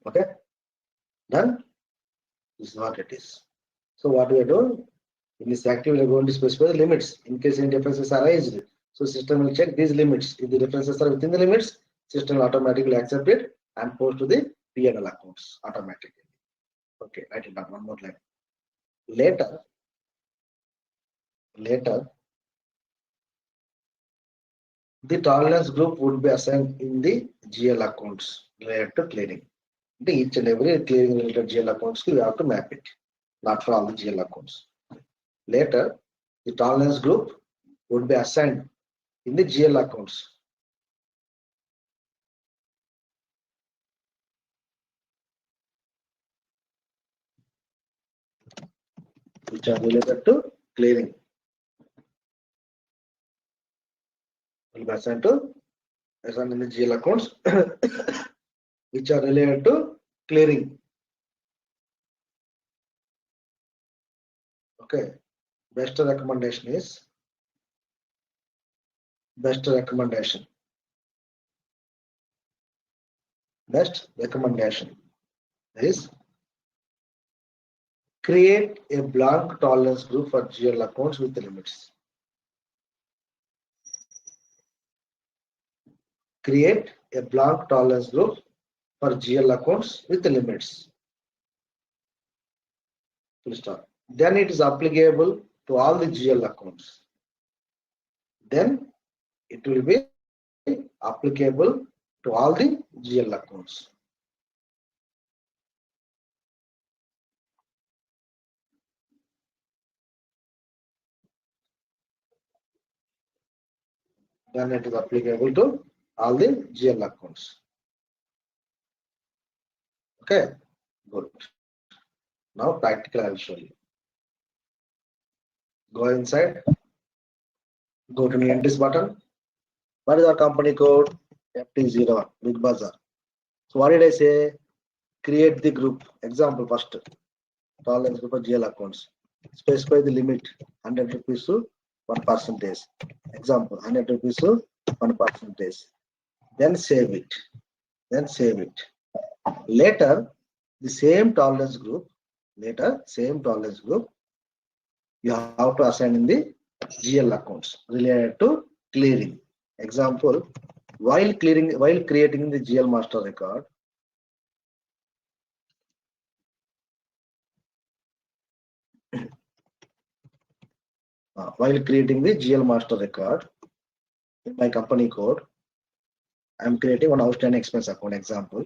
Okay, done. This is what it is. So what we are doing in this activity, we are going to specify the limits in case any differences arise. So system will check these limits. If the differences are within the limits, system will automatically accept it and post to the P&L accounts automatically. Okay, write it down one more line. Later, the tolerance group would be assigned in the GL accounts related to clearing. Each and every clearing related GL accounts, we have to map it, not for all the GL accounts. Later, the tolerance group would be assigned in the GL accounts. Which are related to clearing. Will be assigned in the GL accounts which are related to clearing. Okay. Best recommendation is Best recommendation is create a blank tolerance group for GL accounts with limits. Create a blank tolerance group for GL accounts with limits. Full stop. Then it is applicable to all the GL accounts. Then it will be applicable to all the GL accounts. Then it is applicable to all the GL accounts. Okay, good. Now practical I will show you. Go inside, go to the entries button. What is our company code? FT01, Big Bazaar. So what did I say? Create the group. Example first. Tolerance group of GL accounts. Specify the limit 100 rupees to 1%. Example 100 rupees to 1%. Then save it. Later, the same tolerance group. You have to assign in the GL accounts related to clearing. Example, while creating the GL master record, in my company code, I am creating one outstanding expense account. Example,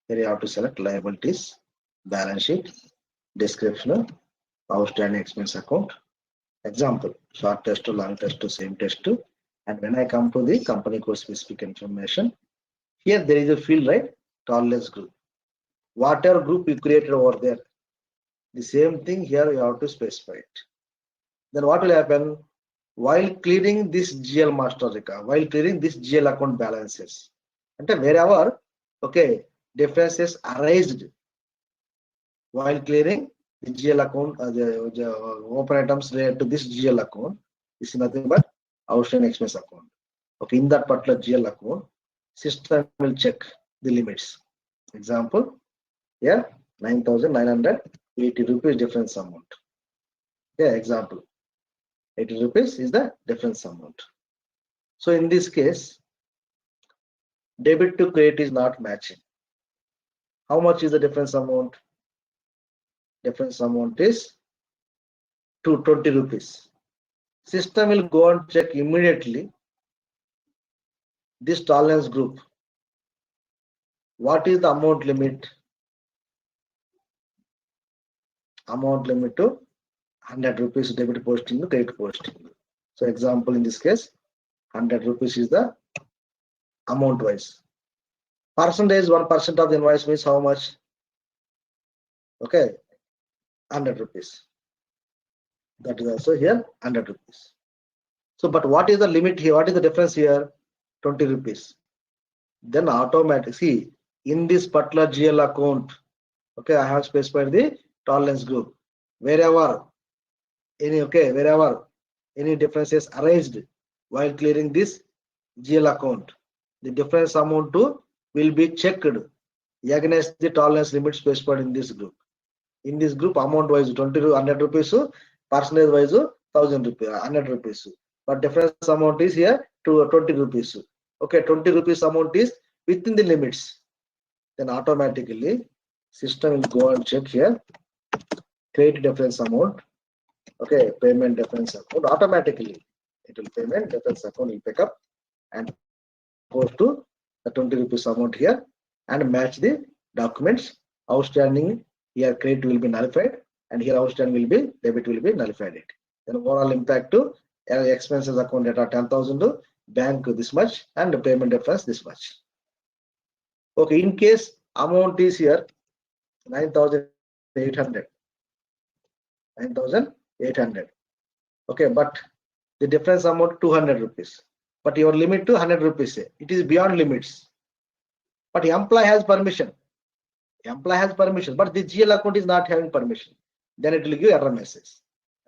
here you have to select liabilities, balance sheet, description, outstanding expense account. Example, short test to long test to same test to. And when I come to the company code specific information, here there is a field, right? Tolerance group. Whatever group you created over there, the same thing here you have to specify it. Then what will happen? While clearing this GL master record, while clearing this GL account balances, and wherever, okay, differences arised while clearing the GL account, the open items related to this GL account, is nothing but outstanding expense account. Okay, in that particular GL account, system will check the limits. Example, here 9,980 rupees difference amount. Yeah, example, 80 rupees is the difference amount. So in this case, debit to credit is not matching. How much is the difference amount? Difference amount is 220 rupees. System will go and check immediately this tolerance group. What is the amount limit? Amount limit to 100 rupees debit posting to credit posting. So example, in this case, 100 rupees is the amount wise. Percentage, 1% of the invoice means how much? Okay, 100 rupees. That is also here 100 rupees. So, but what is the limit here? What is the difference here? 20 rupees. Then automatically, see, in this particular GL account, okay, I have specified the tolerance group. Wherever any differences arised while clearing this GL account, the difference amount to will be checked against the tolerance limit specified in this group. In this group, amount wise 100 rupees, percentage wise 1000 rupees, 100 rupees. But difference amount is here to 20 rupees. Okay, 20 rupees amount is within the limits. Then automatically system will go and check here, create difference amount. Okay, payment difference account. Automatically it will payment difference account will pick up and go to the 20 rupees amount here and match the documents. Outstanding here credit will be nullified and here outstanding will be debit will be nullified. It then overall impact to expenses account data 10,000 to bank this much and the payment difference this much. Okay, in case amount is here 9,800. Okay, but the difference amount 200 rupees. But your limit to 100 rupees. It is beyond limits. But the employee has permission. But the GL account is not having permission. Then it will give error message.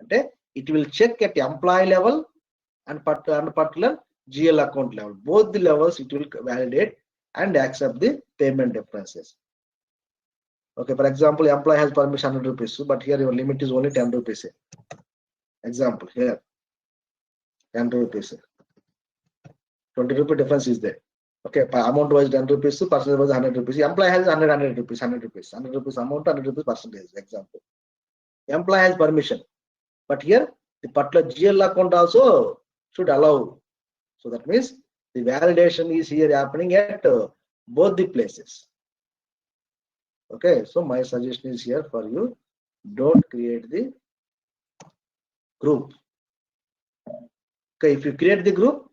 Okay, it will check at employee level and particular GL account level. Both the levels it will validate and accept the payment differences. Okay, for example, employee has permission 100 rupees, but here your limit is only 10 rupees. Example here, 10 rupees. 20 rupee difference is there. Okay, amount wise 10 rupees, percentage wise 100 rupees. Employee has 100 rupees, 100 rupees, 100 rupees amount, 100 rupees percentage. Example. Employee has permission, but here the particular GL account also should allow. So that means the validation is here happening at both the places. Okay, so my suggestion is here for you, don't create the group. Okay, if you create the group,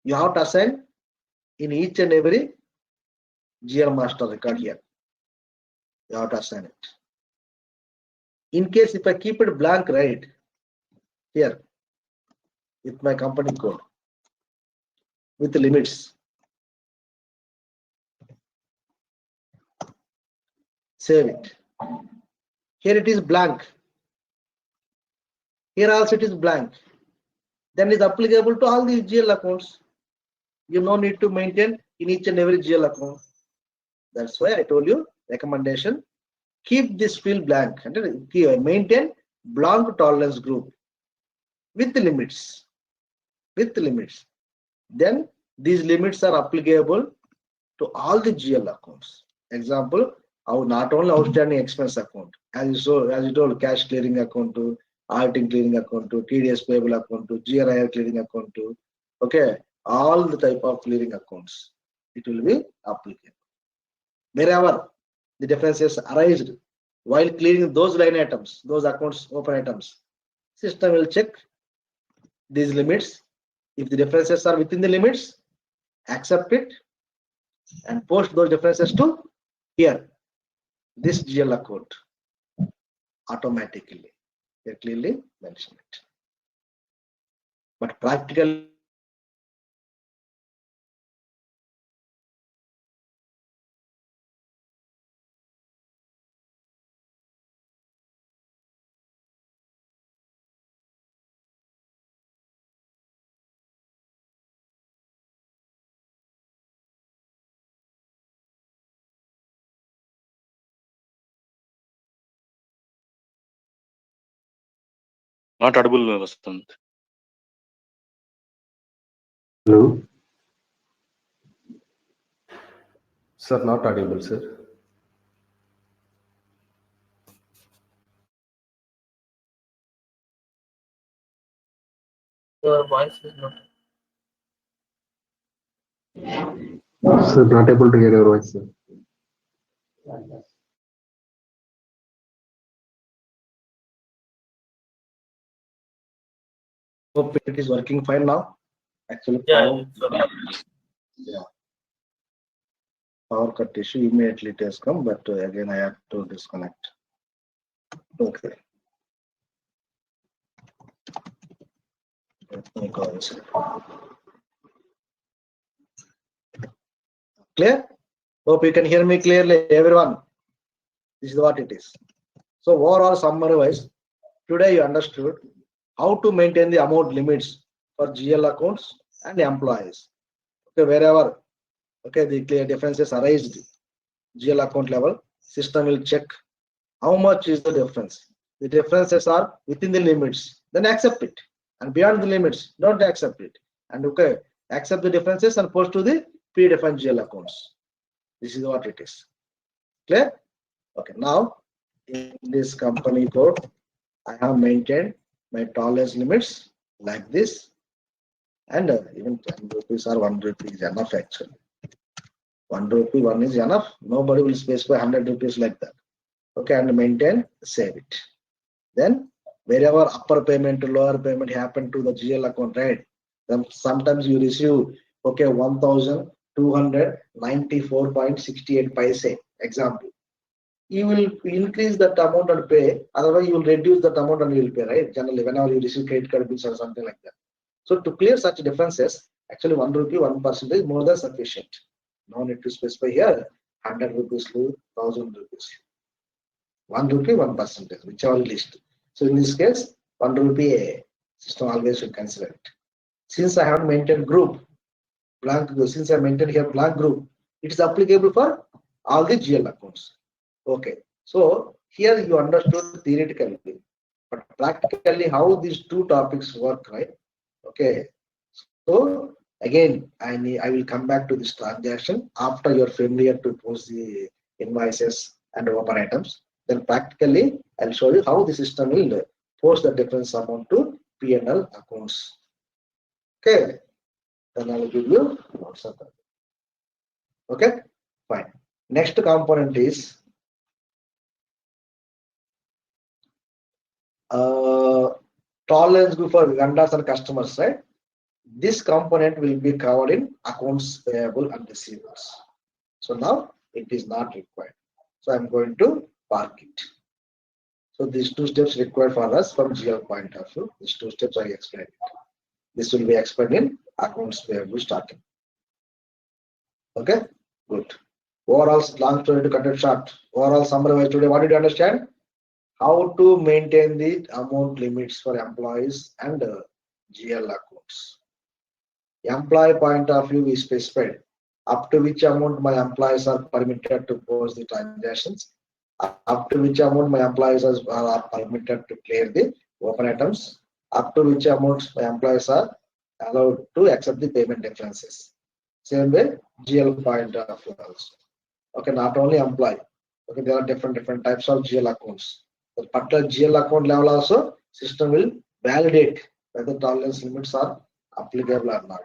you have to assign in each and every GL master record here. You have to assign it. In case if I keep it blank, right here with my company code with the limits, save it. Here it is blank. Here also it is blank. Then it is applicable to all the GL accounts. You no need to maintain in each and every GL account. That's why I told you recommendation. Keep this field blank and maintain blank tolerance group with the limits. With the limits. Then these limits are applicable to all the GL accounts. Example, not only outstanding expense account, as you told, cash clearing account to auditing clearing account to TDS payable account to GRIR clearing account to, okay, all the type of clearing accounts, it will be applicable. Wherever the differences arise while clearing those line items, those accounts open items, system will check these limits. If the differences are within the limits, accept it and post those differences to here, this GL account automatically. They clearly mention it. But practically, Not audible, Vasant. Hello? Sir, not audible, sir. Your voice is not. Sir, not able to hear your voice, sir. hope it is working fine now. Actually, Yeah, power cut issue immediately it has come, but again I have to disconnect. Okay. Let me go inside. Clear? Hope you can hear me clearly, everyone. This is what it is. So overall summary wise, today you understood how to maintain the amount limits for GL accounts and employees. Okay, wherever the clear differences arise, GL account level, system will check how much is the difference. The differences are within the limits, then accept it. And beyond the limits, don't accept it. And accept the differences and post to the predefined GL accounts. This is what it is. Clear? Okay, now in this company code, I have maintained my tolerance limits like this, and even 10 rupees or 1 rupee is enough actually. 1 rupee, 1 is enough. Nobody will specify 100 rupees like that. Okay, and maintain, save it. Then wherever upper payment to lower payment happen to the GL account, right? Then sometimes you receive 1,294.68 paise. Example. You will increase that amount and pay, otherwise you will reduce that amount and you will pay, right? Generally, whenever you receive credit card bills or something like that. So to clear such differences, actually 1 rupee, 1% is more than sufficient. No need to specify here 100 rupees to 1000 rupees. 1 rupee, 1%, whichever list. So in this case, 1 rupee system always should consider it. Since I have maintained group, blank, since I maintained here blank group, it is applicable for all the GL accounts. Okay, so here you understood theoretically, but practically how these two topics work, right? Okay, so again, I will come back to this transaction after you're familiar to post the invoices and open items. Then practically, I'll show you how the system will post the difference amount to P&L accounts. Okay, then I will give you notes of that. Okay, fine. Next component is tolerance group for vendors and customers, right? This component will be covered in accounts payable and receivables. So now it is not required. So I'm going to park it. So these two steps required for us from GL point of view. These two steps I explained. This will be explained in accounts payable starting. Okay, good. Overall, long story to cut it short. Overall summary today, what did you understand? How to maintain the amount limits for employees and GL accounts. Employee point of view, we specified up to which amount my employees are permitted to post the transactions, up to which amount my employees are permitted to clear the open items, up to which amount my employees are allowed to accept the payment differences. Same way, GL point of view also. Okay, not only employee. Okay, there are different types of GL accounts. The particular GL account level also, system will validate whether tolerance limits are applicable or not.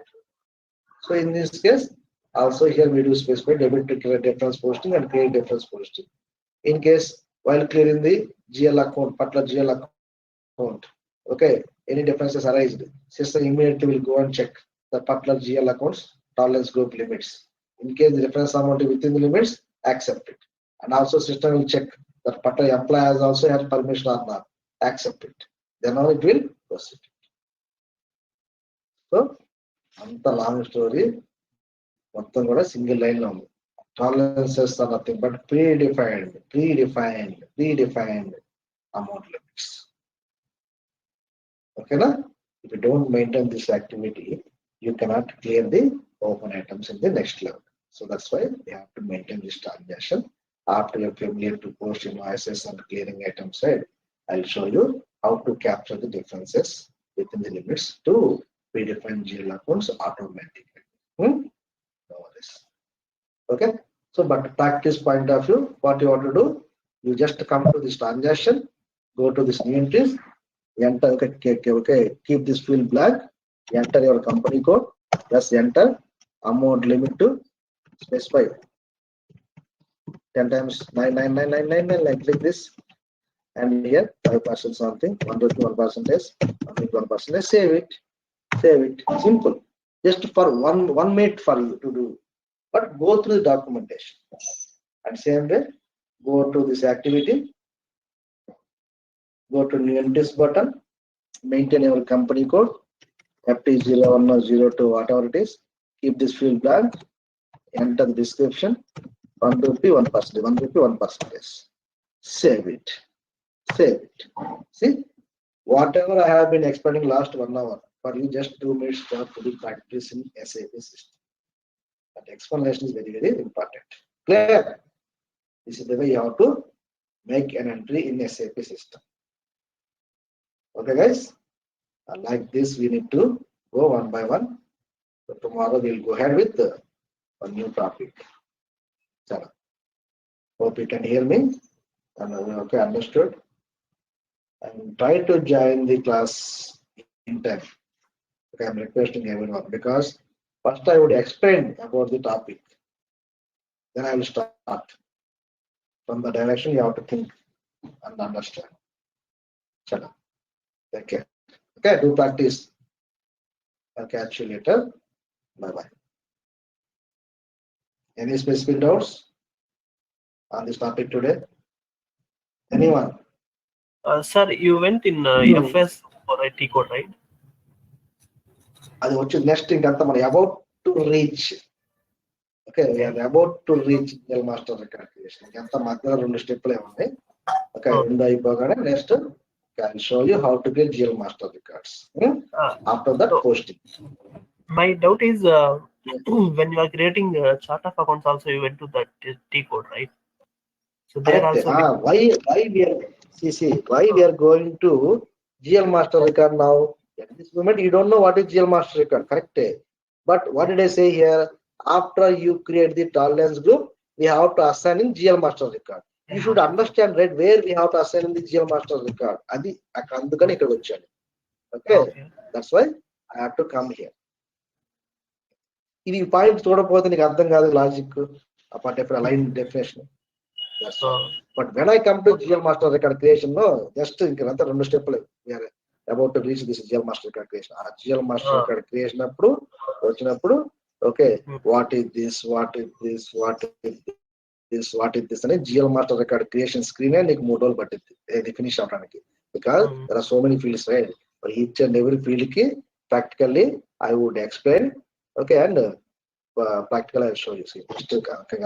So in this case, also here we do specify debit to clear difference posting and credit difference posting. In case while clearing the GL account, particular GL account, okay, any differences arise, system immediately will go and check the particular GL accounts tolerance group limits. In case the difference amount is within the limits, accept it. And also system will check that particular employee has also has permission or not, accept it. Then only it will proceed. So, anta long story, మొత్తం కూడా single line లో ఉంది. Tolerances are nothing but predefined amount limits. Okay, na? If you don't maintain this activity, you cannot clear the open items in the next level. So that's why we have to maintain this transaction. After you're familiar to post invoices and clearing items side, I'll show you how to capture the differences within the limits to predefine GL accounts automatically. Okay, so but practice point of view, what you want to do, you just come to this transaction, go to this new entries, enter, okay, keep this field blank, enter your company code, plus enter amount limit to specify 10 times 99999 like this, and here 5% something, 1%, 1%, save it, simple, just for one minute for you to do. But go through the documentation and same way, go to this activity, go to new entries button, maintain your company code, FT01 or 02, whatever it is, keep this field blank, enter the description, 1 rupee 1%, save it. See, whatever I have been explaining last 1 hour, for you just 2 minutes for to be practice in SAP system. That explanation is very important. Clear? This is the way you have to make an entry in SAP system. Okay, guys? Like this, we need to go one by one. So tomorrow we'll go ahead with a new topic. So, hope you can hear me. And okay, understood. And try to join the class in time. Okay, I'm requesting everyone because first I would explain about the topic. Then I will start. From the direction you have to think and understand. Shut up. Take care. Okay, do practice. I'll catch you later. Bye-bye. Any specific doubts on this topic today? Anyone? Sir, you went in FS for a T code, right? అది వచ్చి next ఇంకంతా మనం about to reach. Okay, about to reach జల్ master record creation ఇంకంతా మధ్యలో 2 స్టెప్లే ఉన్నాయి. Okay, 2 అయిపోగానే next Can show you how to get GL master records. After that, so posting. my doubt is when you are creating chart of accounts, also you went to that T code, right? So there Correct. also Why we are why we are going to GL master record now? At this moment, you don't know what is GL master record, correct? But what did I say here? After you create the tolerance group, we have to assign in GL master record. You should understand, right, where we have to assign in the GL master record. Adi అందుకని ఇక్కడ వచ్చాను. Okay, that's why I have to come here. ఇది point చూడకపోతే నీకు అర్థం కాదు logic apart ఇప్పుడు line definition. But when I come to GL master record creation, no, just ఇంకంతా 2 స్టెప్లు about to reach this GL master record creation. ఆ GL master record creation అప్పుడు వచ్చినప్పుడు ఓకే వాట్ ఈస్ దిస్ అని GL master record creation screen నీకు 3 రోజులు పట్టింది ఇది finish అవడానికి. Because there are so many fields, right? For each and every field ki practically I would explain, okay, and practically I will show you. See,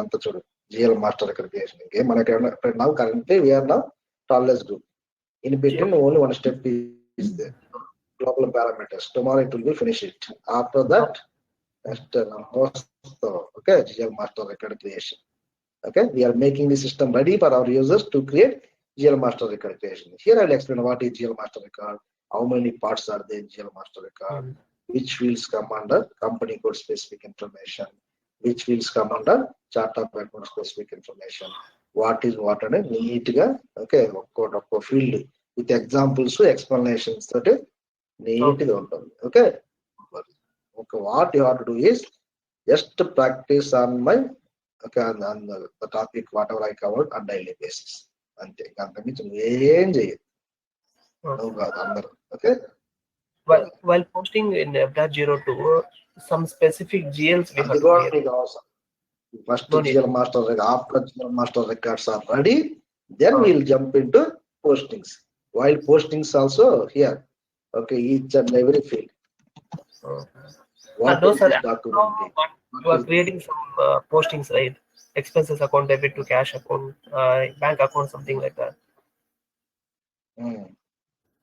anta chudu GL master record creation. Okay, now currently we are now tolerance group. In between only one step is there. Global parameters. Tomorrow it will be finished. After that, okay, GL master record creation. Okay, we are making the system ready for our users to create GL master record creation. Here I will explain what is GL master record, how many parts are there in GL master record, which fields come under company code specific information, which fields come under chart of account specific information, what is what and neat ga, okay, ఒక్కో field with examples, explanations that neat ga ఉంటుంది. Okay, what you have to do is just practice on my on the topic whatever I covered on daily basis. అంతే అంతకుమించి ఏం చేయదు. Okay, while posting in F.02 some specific GLs we have to create. First GL master record, after GL master records are ready, then we'll jump into postings. While postings also here, okay, each and every field. What is this document? You are creating some postings, right? Expenses account, debit to cash account, bank account, something like that.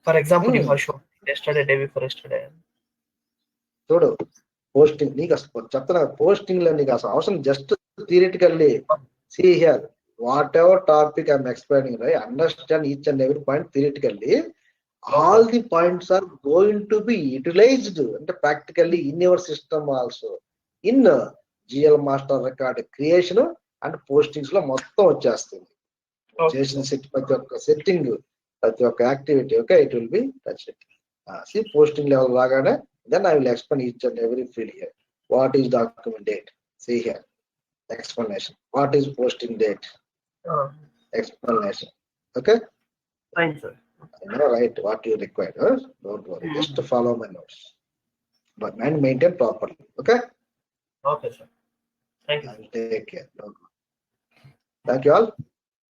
For example, you have shown yesterday, day before yesterday. చూడు posting నీకు అసలు చెప్తున్నా posting లో నీకు అసలు అవసరం just theoretically see here whatever topic I'm explaining, right, understand each and every point theoretically. All the points are going to be utilized and practically in your system also in GL master record creation and postings లో మొత్తం వచ్చేస్తుంది. చేసిన ప్రతి ఒక్క setting ప్రతి ఒక్క activity, okay, it will be touched. See posting level రాగానే then I will explain each and every field here. What is document date? See here, explanation. What is posting date? Explanation. Okay, Fine, sir. I know, right, what you require. Don't worry, just follow my notes but maintain properly. Okay, Okay, sir. Thank you. I'll take care. Don't worry. Thank you all.